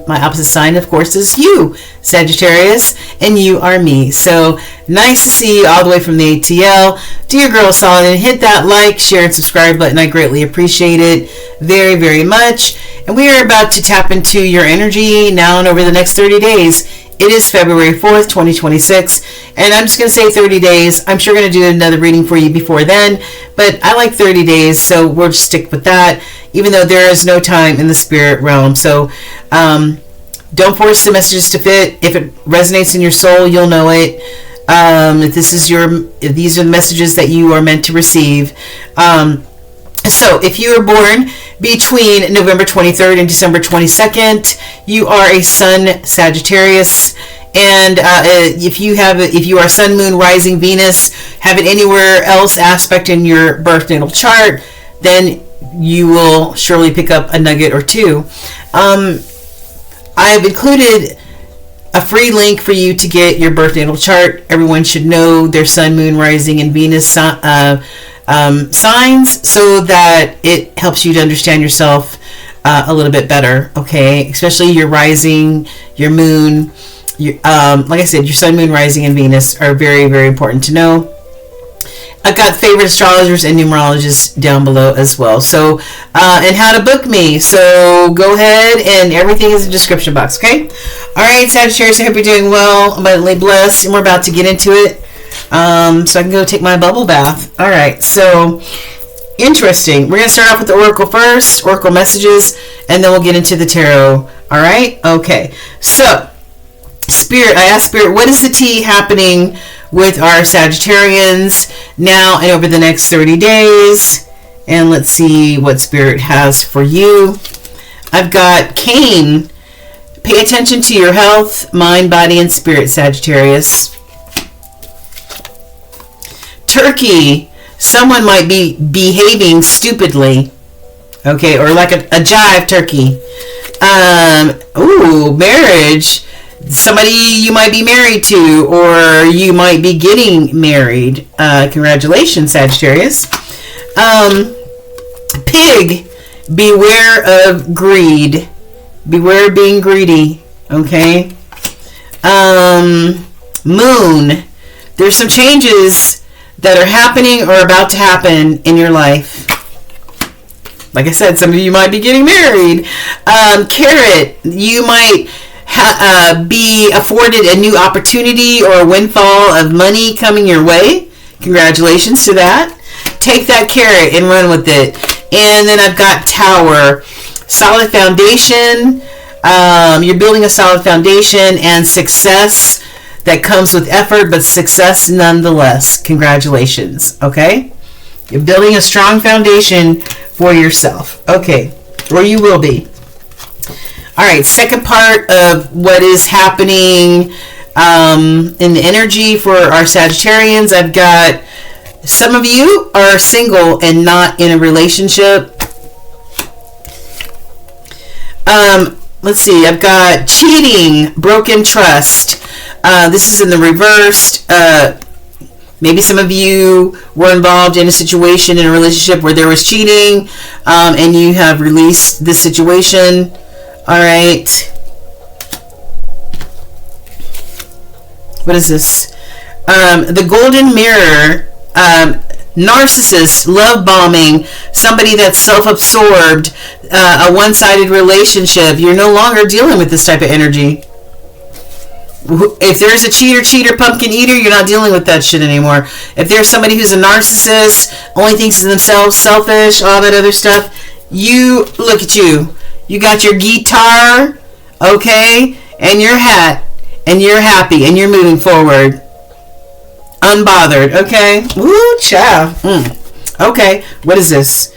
my opposite sign, of course, is you, Sagittarius, and you are me. So nice to see you all the way from the ATL. Do your girl solid and hit that like, share, and subscribe button. I greatly appreciate it very, very much. And we are about to tap into your energy now and over the next 30 days. It is February 4th, 2026, and I'm just going to say 30 days. I'm sure going to do another reading for you before then, but I like 30 days, so we'll just stick with that, even though there is no time in the spirit realm. So don't force the messages to fit. If it resonates in your soul, you'll know it. If these are the messages that you are meant to receive. So if you were born between November 23rd and December 22nd, you are a Sun Sagittarius. And if you are Sun, Moon, Rising, Venus, have it anywhere else aspect in your birth natal chart, then you will surely pick up a nugget or two. I've included a free link for you to get your birth natal chart. Everyone should know their Sun, Moon, Rising, and Venus signs, so that it helps you to understand yourself a little bit better, okay? Especially your rising, your moon, like I said, your Sun, Moon, Rising, and Venus are very, very important to know. I've got favorite astrologers and numerologists down below as well. So, and how to book me. So go ahead, and everything is in the description box, okay? All right, Sagittarius, I hope you're doing well, abundantly blessed, and we're about to get into it. So I can go take my bubble bath. All right, so interesting. We're going to start off with the Oracle first, Oracle messages, and then we'll get into the tarot. All right? Okay. So, Spirit, I asked Spirit, what is the tea happening with our Sagittarians now and over the next 30 days? And let's see what Spirit has for you. I've got Cain. Pay attention to your health, mind, body, and spirit, Sagittarius. Turkey, someone might be behaving stupidly, okay, or like a jive turkey. Marriage, somebody you might be married to, or you might be getting married. Congratulations, Sagittarius. Pig, beware of greed. Beware of being greedy, okay? Moon, there's some changes that are happening or about to happen in your life. Like I said, some of you might be getting married. Carrot, you might be afforded a new opportunity or a windfall of money coming your way. Congratulations to that. Take that carrot and run with it. And then I've got Tower. Solid foundation. You're building a solid foundation, and success that comes with effort, but success nonetheless. Congratulations. Okay? You're building a strong foundation for yourself. Okay. Or you will be. All right. Second part of what is happening in the energy for our Sagittarians. I've got some of you are single and not in a relationship. Let's see. I've got cheating, broken trust. This is in the reversed. Maybe some of you were involved in a situation, in a relationship where there was cheating, and you have released this situation. All right. What is this? The golden mirror. Narcissist, love bombing, somebody that's self-absorbed, a one-sided relationship. You're no longer dealing with this type of energy. If there's a cheater, pumpkin eater, you're not dealing with that shit anymore. If there's somebody who's a narcissist, only thinks of themselves, selfish, all that other stuff, you, look at you. You got your guitar, okay, and your hat, and you're happy, and you're moving forward. Unbothered, okay? Woo, child. Okay, what is this?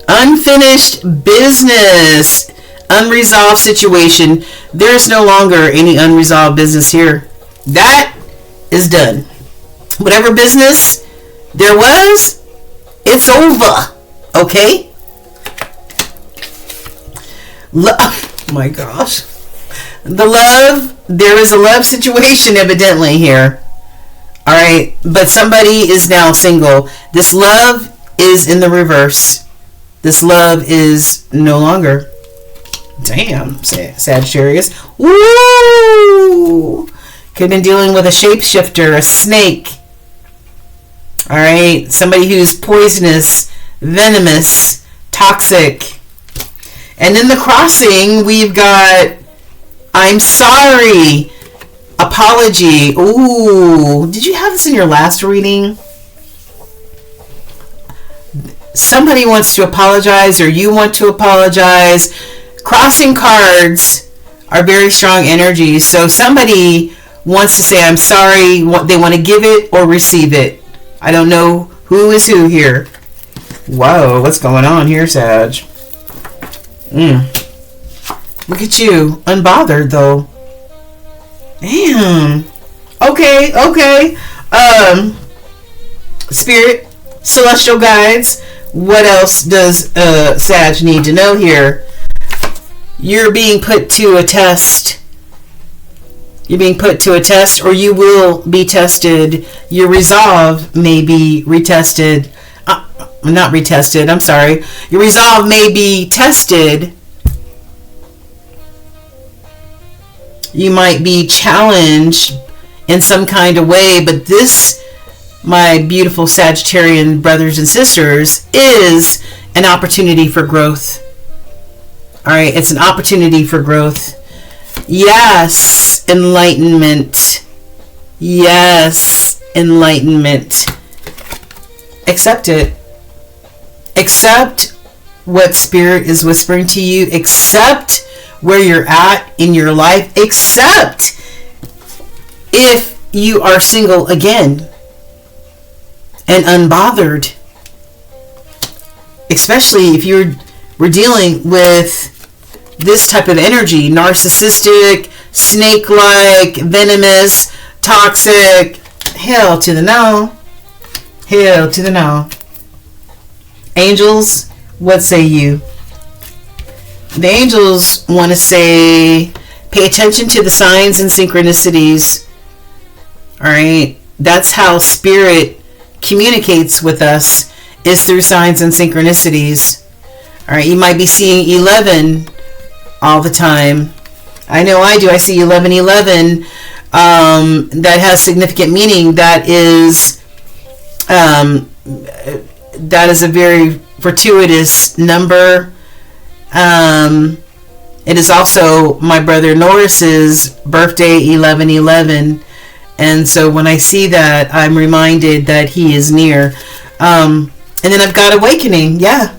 Unfinished business. Unresolved situation. There's no longer any unresolved business here. That is done. Whatever business there was, it's over. Okay? Oh my gosh. There is a love situation evidently here. All right, but somebody is now single. This love is in the reverse. This love is no longer. Damn, Sagittarius. Woo! Could have been dealing with a shapeshifter, a snake. All right, somebody who's poisonous, venomous, toxic. And in the crossing, we've got I'm sorry, apology. Ooh, did you have this in your last reading? Somebody wants to apologize, or you want to apologize. Crossing cards are very strong energies, so somebody wants to say I'm sorry. They want to give it or receive it. I don't know who is who here. Whoa, what's going on here, Sag? Look at you, unbothered though. Damn. Okay. Spirit, celestial guides. What else does Sag need to know here? You're being put to a test. You're being put to a test, or you will be tested. Your resolve may be retested. Not retested, I'm sorry. Your resolve may be tested. You might be challenged in some kind of way, but this, my beautiful Sagittarian brothers and sisters, is an opportunity for growth. All right, it's an opportunity for growth. Yes, enlightenment. Yes, enlightenment. Accept it. Accept what Spirit is whispering to you. Accept where you're at in your life. Accept if you are single again and unbothered. Especially if we're dealing with this type of energy, narcissistic, snake-like, venomous, toxic. Hell to the no. Hell to the no. Angels, what say you? The angels want to say, pay attention to the signs and synchronicities. All right, that's how Spirit communicates with us, is through signs and synchronicities. All right, you might be seeing 11 all the time. I know I do. I see 1111. That has significant meaning. That is a very fortuitous number. It is also my brother Norris's birthday, 1111, and so when I see that, I'm reminded that he is near. And then I've got awakening. Yeah.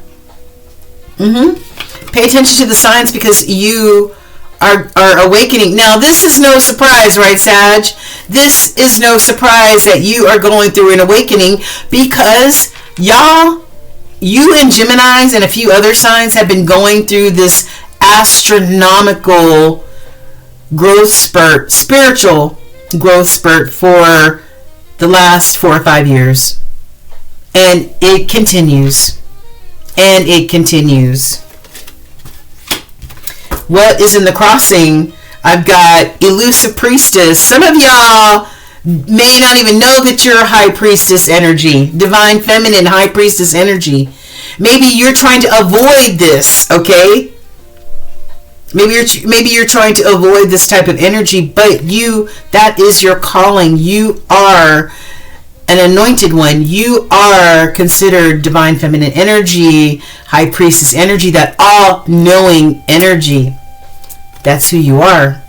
Pay attention to the signs, because you are awakening. Now, this is no surprise, right, Sag? This is no surprise that you are going through an awakening, because you and Geminis and a few other signs have been going through this astronomical growth spurt, spiritual growth spurt, for the last 4 or 5 years. And it continues. And it continues. What is in the crossing? I've got elusive priestess. Some of y'all may not even know that you're a high priestess energy, divine feminine high priestess energy. Maybe you're trying to avoid this, okay? Maybe you're trying to avoid this type of energy, but that is your calling. You are an anointed one. You are considered divine feminine energy, high priestess energy, that all-knowing energy. That's who you are.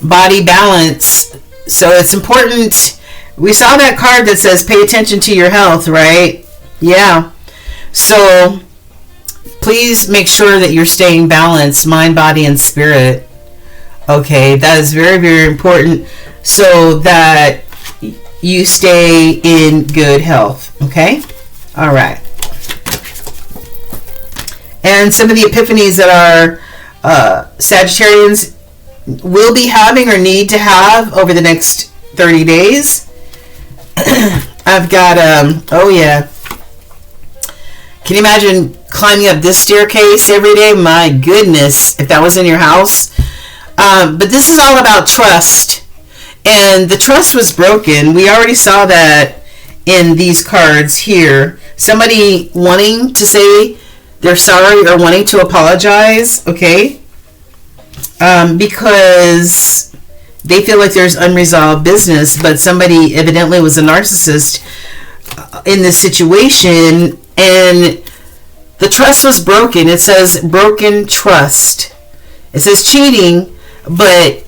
Body balance. So it's important. We saw that card that says pay attention to your health, right? Yeah. So please make sure that you're staying balanced, mind, body, and spirit. Okay, that is very, very important, so that you stay in good health. Okay? All right. And some of the epiphanies that our Sagittarians will be having or need to have over the next 30 days. I've got, oh yeah. Can you imagine climbing up this staircase every day. My goodness, if that was in your house. But this is all about trust. And the trust was broken. We already saw that in these cards here. Somebody wanting to say they're sorry or wanting to apologize, okay? Because they feel like there's unresolved business, but somebody evidently was a narcissist in this situation, and the trust was broken. It says broken trust. It says cheating, but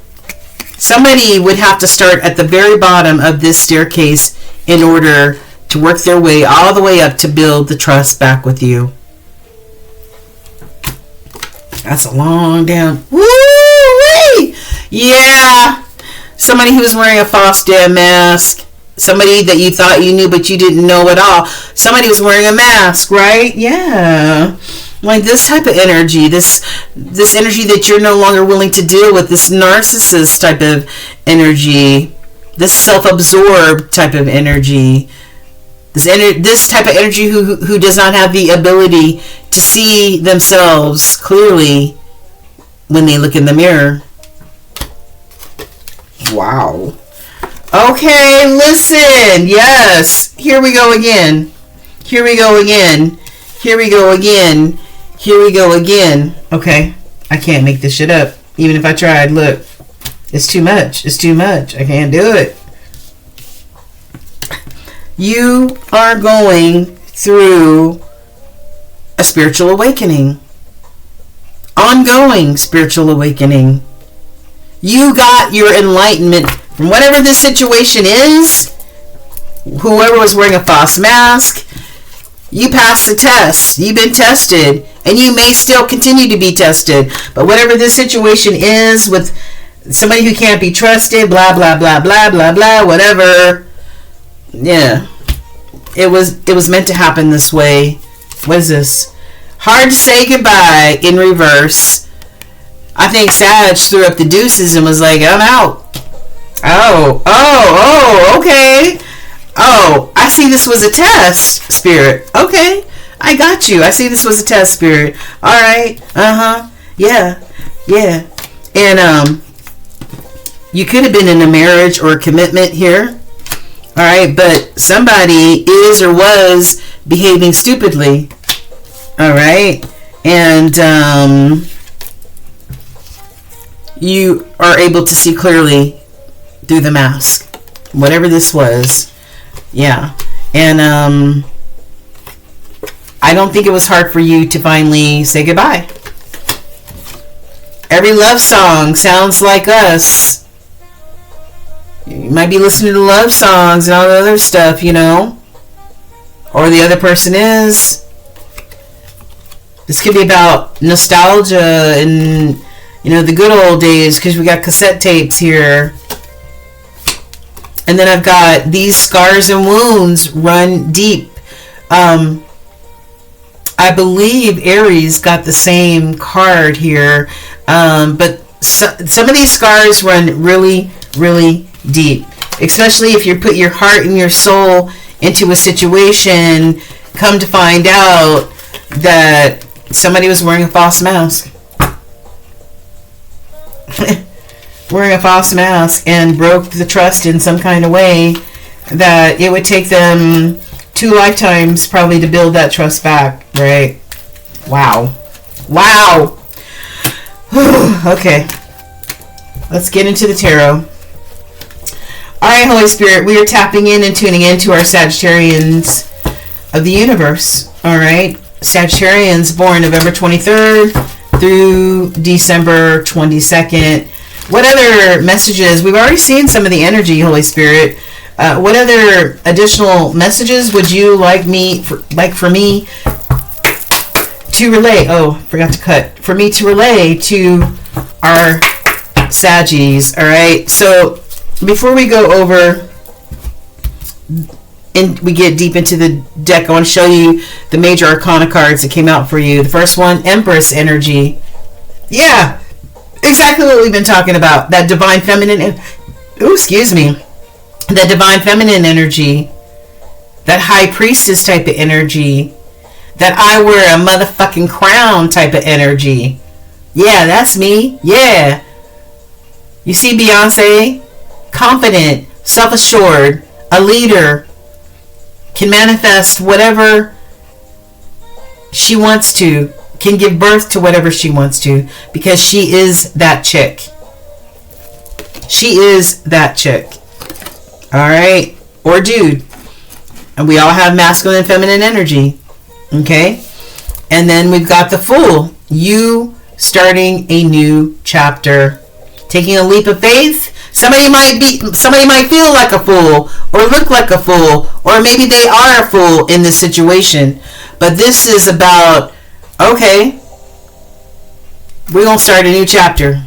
somebody would have to start at the very bottom of this staircase in order to work their way all the way up to build the trust back with you. That's a long down. Woo-wee! Yeah. Somebody who was wearing a false damn mask. Somebody that you thought you knew but you didn't know at all. Somebody was wearing a mask, right? Yeah. Like this type of energy, this energy that you're no longer willing to deal with, this narcissist type of energy, this self-absorbed type of energy, this type of energy who does not have the ability to see themselves clearly when they look in the mirror. Wow. Okay, listen. Yes. Here we go again. Here we go again. Here we go again. Here we go again. Okay. I can't make this shit up. Even if I tried. Look. It's too much. It's too much. I can't do it. You are going through a spiritual awakening. Ongoing spiritual awakening. You got your enlightenment from whatever this situation is. Whoever was wearing a false mask, you passed the test. You've been tested, and you may still continue to be tested. But whatever this situation is with somebody who can't be trusted, blah blah blah blah blah blah, whatever. Yeah, it was meant to happen this way. What is this? Hard to say goodbye in reverse. I think Sag threw up the deuces and was like, I'm out. Oh, okay. Oh, I see this was a test, Spirit. Okay, I got you. I see this was a test, Spirit. All right. Yeah. And you could have been in a marriage or a commitment here. All right, but somebody is or was behaving stupidly. All right, and you are able to see clearly through the mask, whatever this was. Yeah, and I don't think it was hard for you to finally say goodbye. Every love song sounds like us. You might be listening to love songs and all the other stuff, you know, or the other person is. This could be about nostalgia and, you know, the good old days, because we got cassette tapes here. And then I've got these scars and wounds run deep. I believe Aries got the same card here. But some of these scars run really, really deep. Especially if you put your heart and your soul into a situation, come to find out that somebody was wearing a false mask. Wearing a false mask and broke the trust in some kind of way that it would take them 2 lifetimes probably to build that trust back, right? Wow. Okay, let's get into the tarot. All right, Holy Spirit, we are tapping in and tuning into our Sagittarians of the universe. All right, Sagittarians born November 23rd through December 22nd. What other messages? We've already seen some of the energy, Holy Spirit. What other additional messages would you like for me to relay? Oh, forgot to cut. For me to relay to our Saggies. All right. So before we go over and we get deep into the deck, I want to show you the major arcana cards that came out for you. The first one, Empress energy. Yeah, exactly what we've been talking about. That divine feminine. Excuse me. That divine feminine energy. That high priestess type of energy. that I wear a motherfucking crown type of energy. Yeah, that's me. Yeah. You see Beyonce? Confident, self-assured, a leader, can manifest whatever she wants to, can give birth to whatever she wants to, because she is that chick. She is that chick. Alright? Or dude. And we all have masculine and feminine energy. Okay? And then we've got the Fool. You starting a new chapter. Taking a leap of faith. Somebody might feel like a fool, or look like a fool, or maybe they are a fool in this situation. But this is about, okay, we're going to start a new chapter.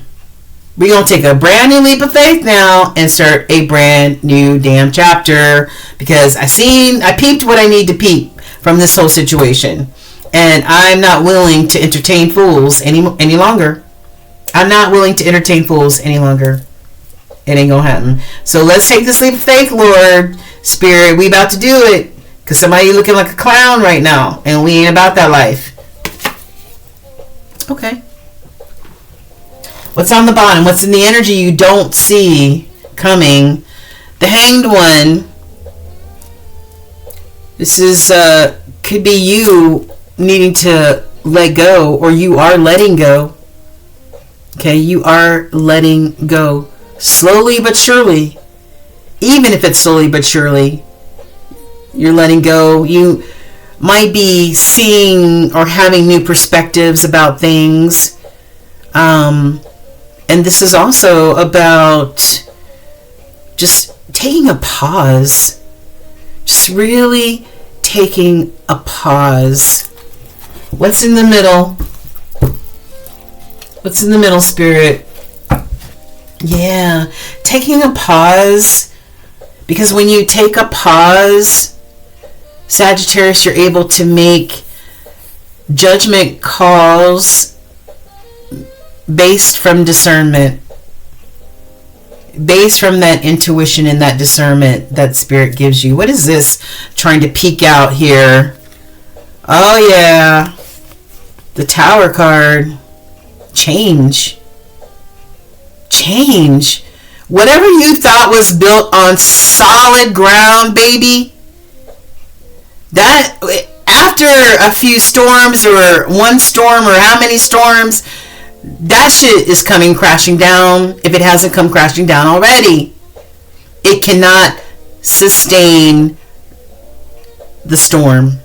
We're going to take a brand new leap of faith now and start a brand new damn chapter, because I peeped what I need to peep from this whole situation. And I'm not willing to entertain fools any longer. I'm not willing to entertain fools any longer. It ain't gonna happen. So let's take this leap of faith, Lord, Spirit. We about to do it. Because somebody looking like a clown right now. And we ain't about that life. Okay. What's on the bottom? What's in the energy you don't see coming? The Hanged One. This is, could be you needing to let go. Or you are letting go. Okay, you are letting go. Slowly but surely. Even if it's slowly but surely, you're letting go. You might be seeing or having new perspectives about things. And this is also about just taking a pause. Just really taking a pause. What's in the middle? What's in the middle, Spirit? Yeah, taking a pause, because when you take a pause, Sagittarius, you're able to make judgment calls based from discernment, based from that intuition and that discernment that Spirit gives you. What is this trying to peek out here? Oh yeah, the Tower card. Change. Whatever you thought was built on solid ground, baby, that after a few storms, or one storm, or how many storms, that shit is coming crashing down. If it hasn't come crashing down already, it cannot sustain the storm.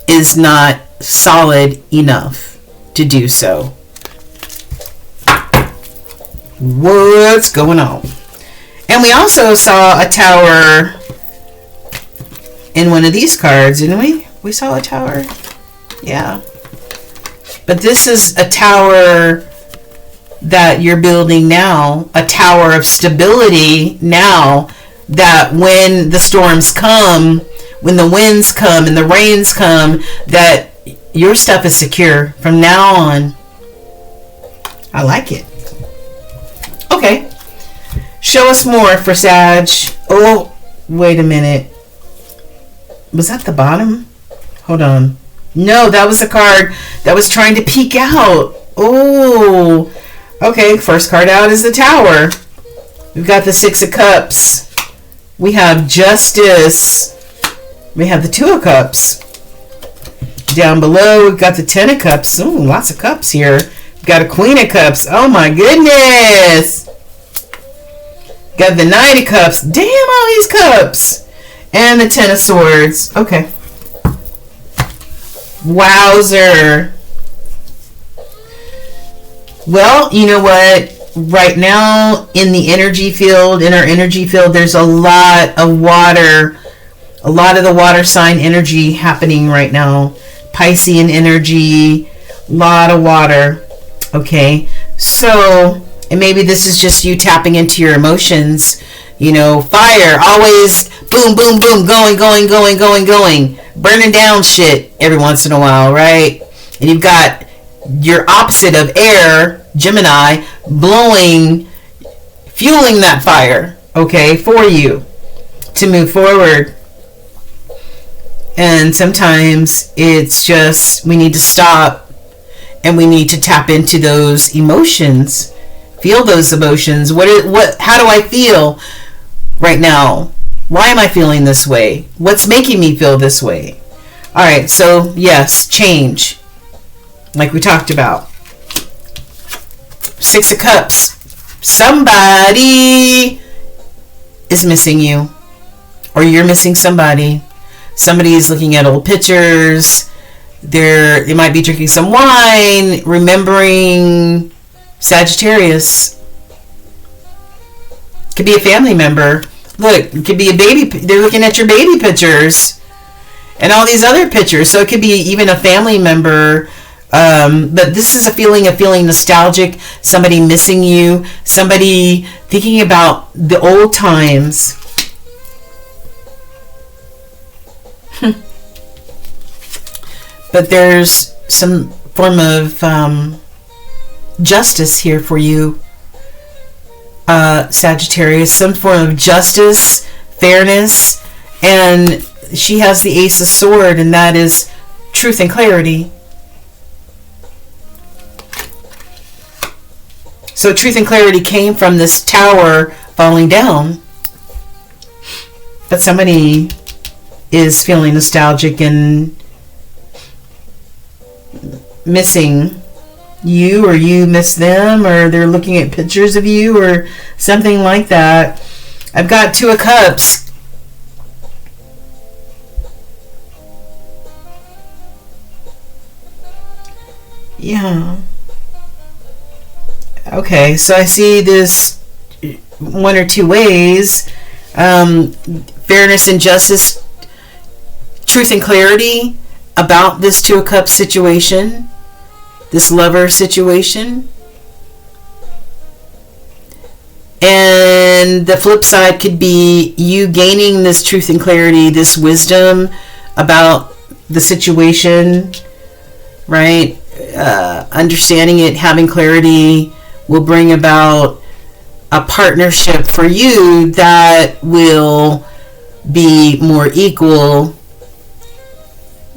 Is not solid enough to do so. What's going on? And we also saw a tower in one of these cards, didn't we? We saw a tower. Yeah. But this is a tower that you're building now. A tower of stability now, that when the storms come, when the winds come and the rains come, that your stuff is secure from now on. I like it. Okay. Show us more for Sag. Oh, wait a minute. Was that the bottom? Hold on. No, that was a card that was trying to peek out. Oh. Okay, first card out is the Tower. We've got the Six of Cups. We have Justice. We have the Two of Cups. Down below, we've got the Ten of Cups. Ooh, lots of cups here. We've got a Queen of Cups. Oh my goodness. Got the Knight of Cups. Damn, all these cups. And the Ten of Swords. Okay. Wowzer. Well, you know what? Right now, in the energy field, in our energy field, there's a lot of water. A lot of the water sign energy happening right now. Piscean energy. A lot of water. Okay. So, and maybe this is just you tapping into your emotions. You know, fire. Always boom, boom, boom. Going, going, going, going, going. Burning down shit every once in a while, right? And you've got your opposite of air, Gemini, blowing, fueling that fire, okay, for you to move forward. And sometimes it's just we need to stop and we need to tap into those emotions. Feel those emotions. How do I feel right now? Why am I feeling this way? What's making me feel this way? All right, so yes, change. Like we talked about. Six of Cups. Somebody is missing you. Or you're missing somebody. Somebody is looking at old pictures. They might be drinking some wine, remembering Sagittarius. Could be a family member. Look, it could be a baby. They're looking at your baby pictures and all these other pictures. So it could be even a family member. But this is a feeling of feeling nostalgic. Somebody missing you. Somebody thinking about the old times. But there's some form of justice here for you, Sagittarius. Some form of justice, fairness, and she has the Ace of Swords, and that is truth and clarity. So truth and clarity came from this tower falling down. But somebody is feeling nostalgic and missing you, or you miss them, or they're looking at pictures of you, or something like that. I've got Two of Cups. Yeah. Okay, so I see this one or two ways. Fairness and justice, truth and clarity about this Two of Cups situation, this lover situation. And the flip side could be you gaining this truth and clarity, this wisdom about the situation, right? Understanding it, having clarity will bring about a partnership for you that will be more equal.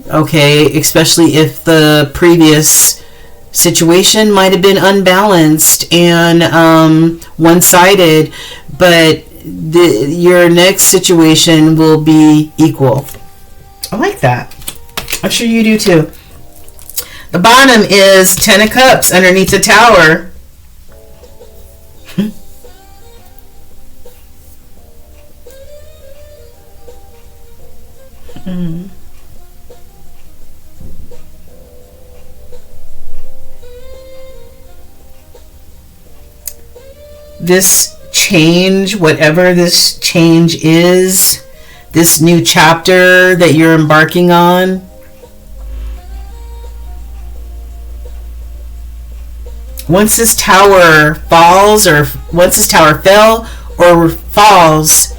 Okay, especially if the previous situation might have been unbalanced and one-sided, but your next situation will be equal. I like that. I'm sure you do too. The bottom is Ten of Cups underneath the Tower. This change, whatever this change is, this new chapter that you're embarking on, once this tower falls, or once this tower fell or falls,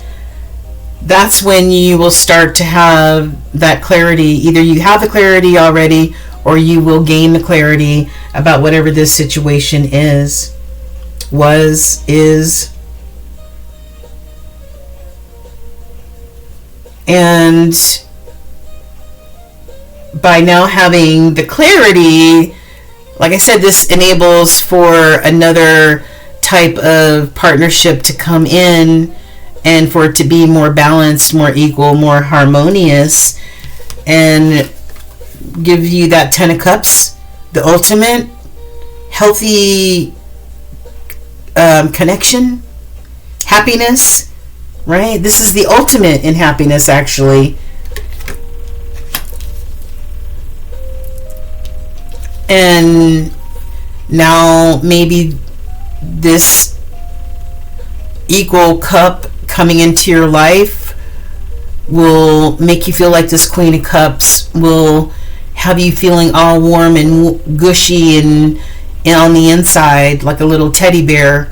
that's when you will start to have that clarity. Either you have the clarity already, or you will gain the clarity about whatever this situation is, is. And by now having the clarity, like I said, this enables for another type of partnership to come in, and for it to be more balanced, more equal, more harmonious, and give you that Ten of Cups, the ultimate healthy connection, happiness, right? This is the ultimate in happiness, actually. And now maybe this equal cup coming into your life will make you feel like this Queen of Cups will have you feeling all warm and gushy and on the inside like a little teddy bear,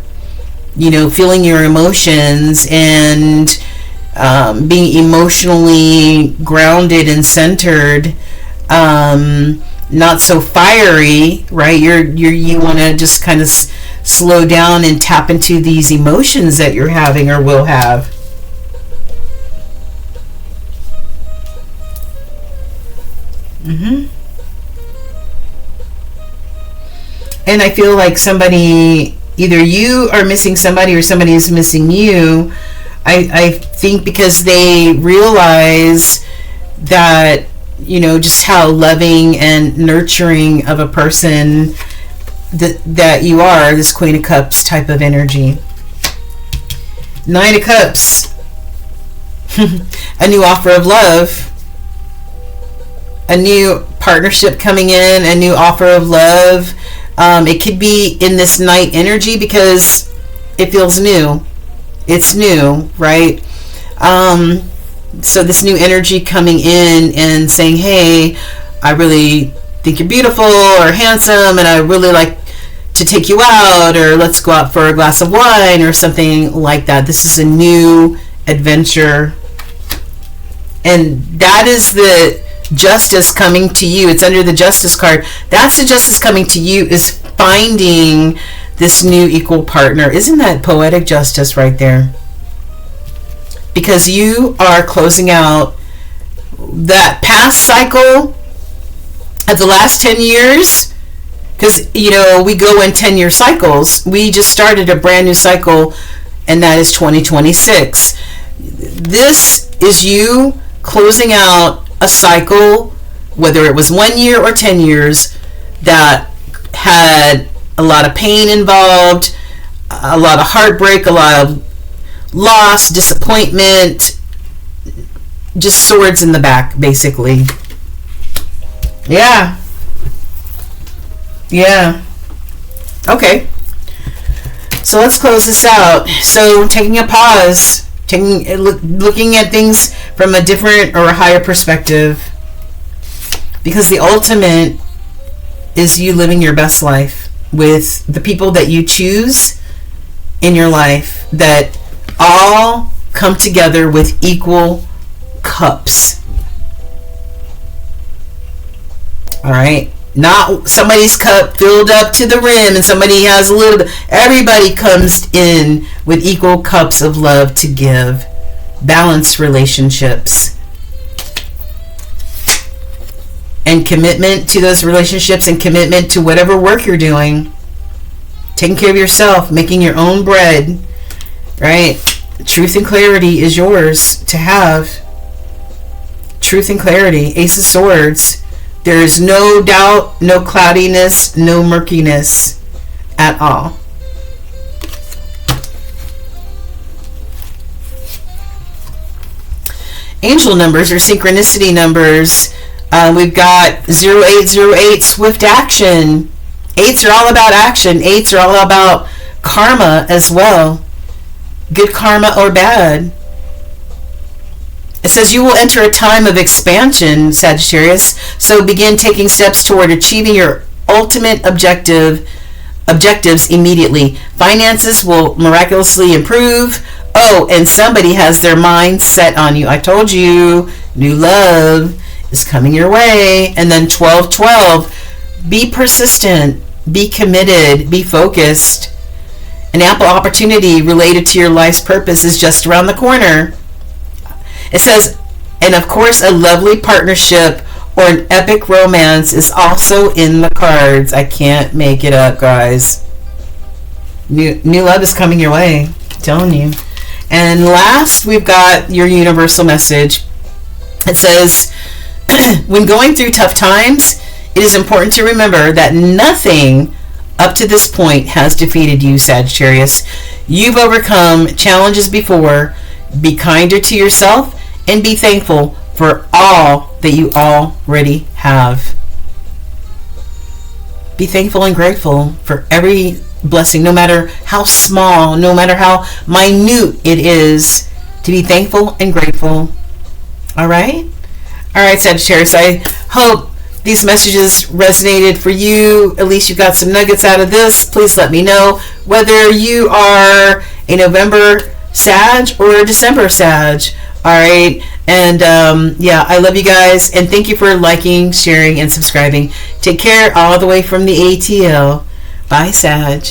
you know, feeling your emotions and being emotionally grounded and centered, not so fiery, right? You want to just kind of slow down and tap into these emotions that you're having or will have. And I feel like somebody, either you are missing somebody or somebody is missing you. I think because they realize that, you know, just how loving and nurturing of a person that you are, this Queen of Cups type of energy. Nine of Cups. A new offer of love. A new partnership coming in, a new offer of love. It could be in this night energy because it feels new. It's new, right? So this new energy coming in and saying, hey, I really think you're beautiful or handsome and I really like to take you out, or let's go out for a glass of wine or something like that. This is a new adventure. And that is the Justice coming to you. It's under the Justice card. That's the Justice coming to you, is finding this new equal partner. Isn't that poetic justice right there? Because you are closing out that past cycle of the last 10 years. Because, you know, we go in 10-year cycles. We just started a brand new cycle, and that is 2026. This is you closing out a cycle, whether it was 1 year or 10 years, that had a lot of pain involved, a lot of heartbreak, a lot of loss, disappointment, just swords in the back, basically. Yeah. Okay. So let's close this out. So taking a pause, looking at things from a different or a higher perspective, because the ultimate is you living your best life with the people that you choose in your life, that all come together with equal cups. All right, not somebody's cup filled up to the rim and somebody has a little bit. Everybody comes in with equal cups of love to give. Balanced relationships and commitment to those relationships, and commitment to whatever work you're doing. Taking care of yourself, making your own bread, right? Truth and clarity is yours to have. Truth and clarity. Ace of Swords. There is no doubt, no cloudiness, no murkiness at all. Angel numbers or synchronicity numbers. We've got 0808, swift action. 8s are all about action. 8s are all about karma as well. Good karma or bad. It says you will enter a time of expansion, Sagittarius. So begin taking steps toward achieving your ultimate objectives immediately. Finances will miraculously improve. Oh, and somebody has their mind set on you. I told you, new love is coming your way. And then 1212, be persistent, be committed, be focused. An ample opportunity related to your life's purpose is just around the corner. It says, and of course, a lovely partnership or an epic romance is also in the cards. I can't make it up, guys. New love is coming your way. I'm telling you. And last, we've got your universal message. It says, when going through tough times, it is important to remember that nothing up to this point has defeated you, Sagittarius. You've overcome challenges before. Be kinder to yourself and be thankful for all that you already have. Be thankful and grateful for every blessing, no matter how small, no matter how minute it is, to be thankful and grateful. All right? All right, Sagittarius, I hope these messages resonated for you. At least you got some nuggets out of this. Please let me know whether you are a November Sag or a December Sag. All right. And yeah, I love you guys. And thank you for liking, sharing, and subscribing. Take care all the way from the ATL. Bye, Sag.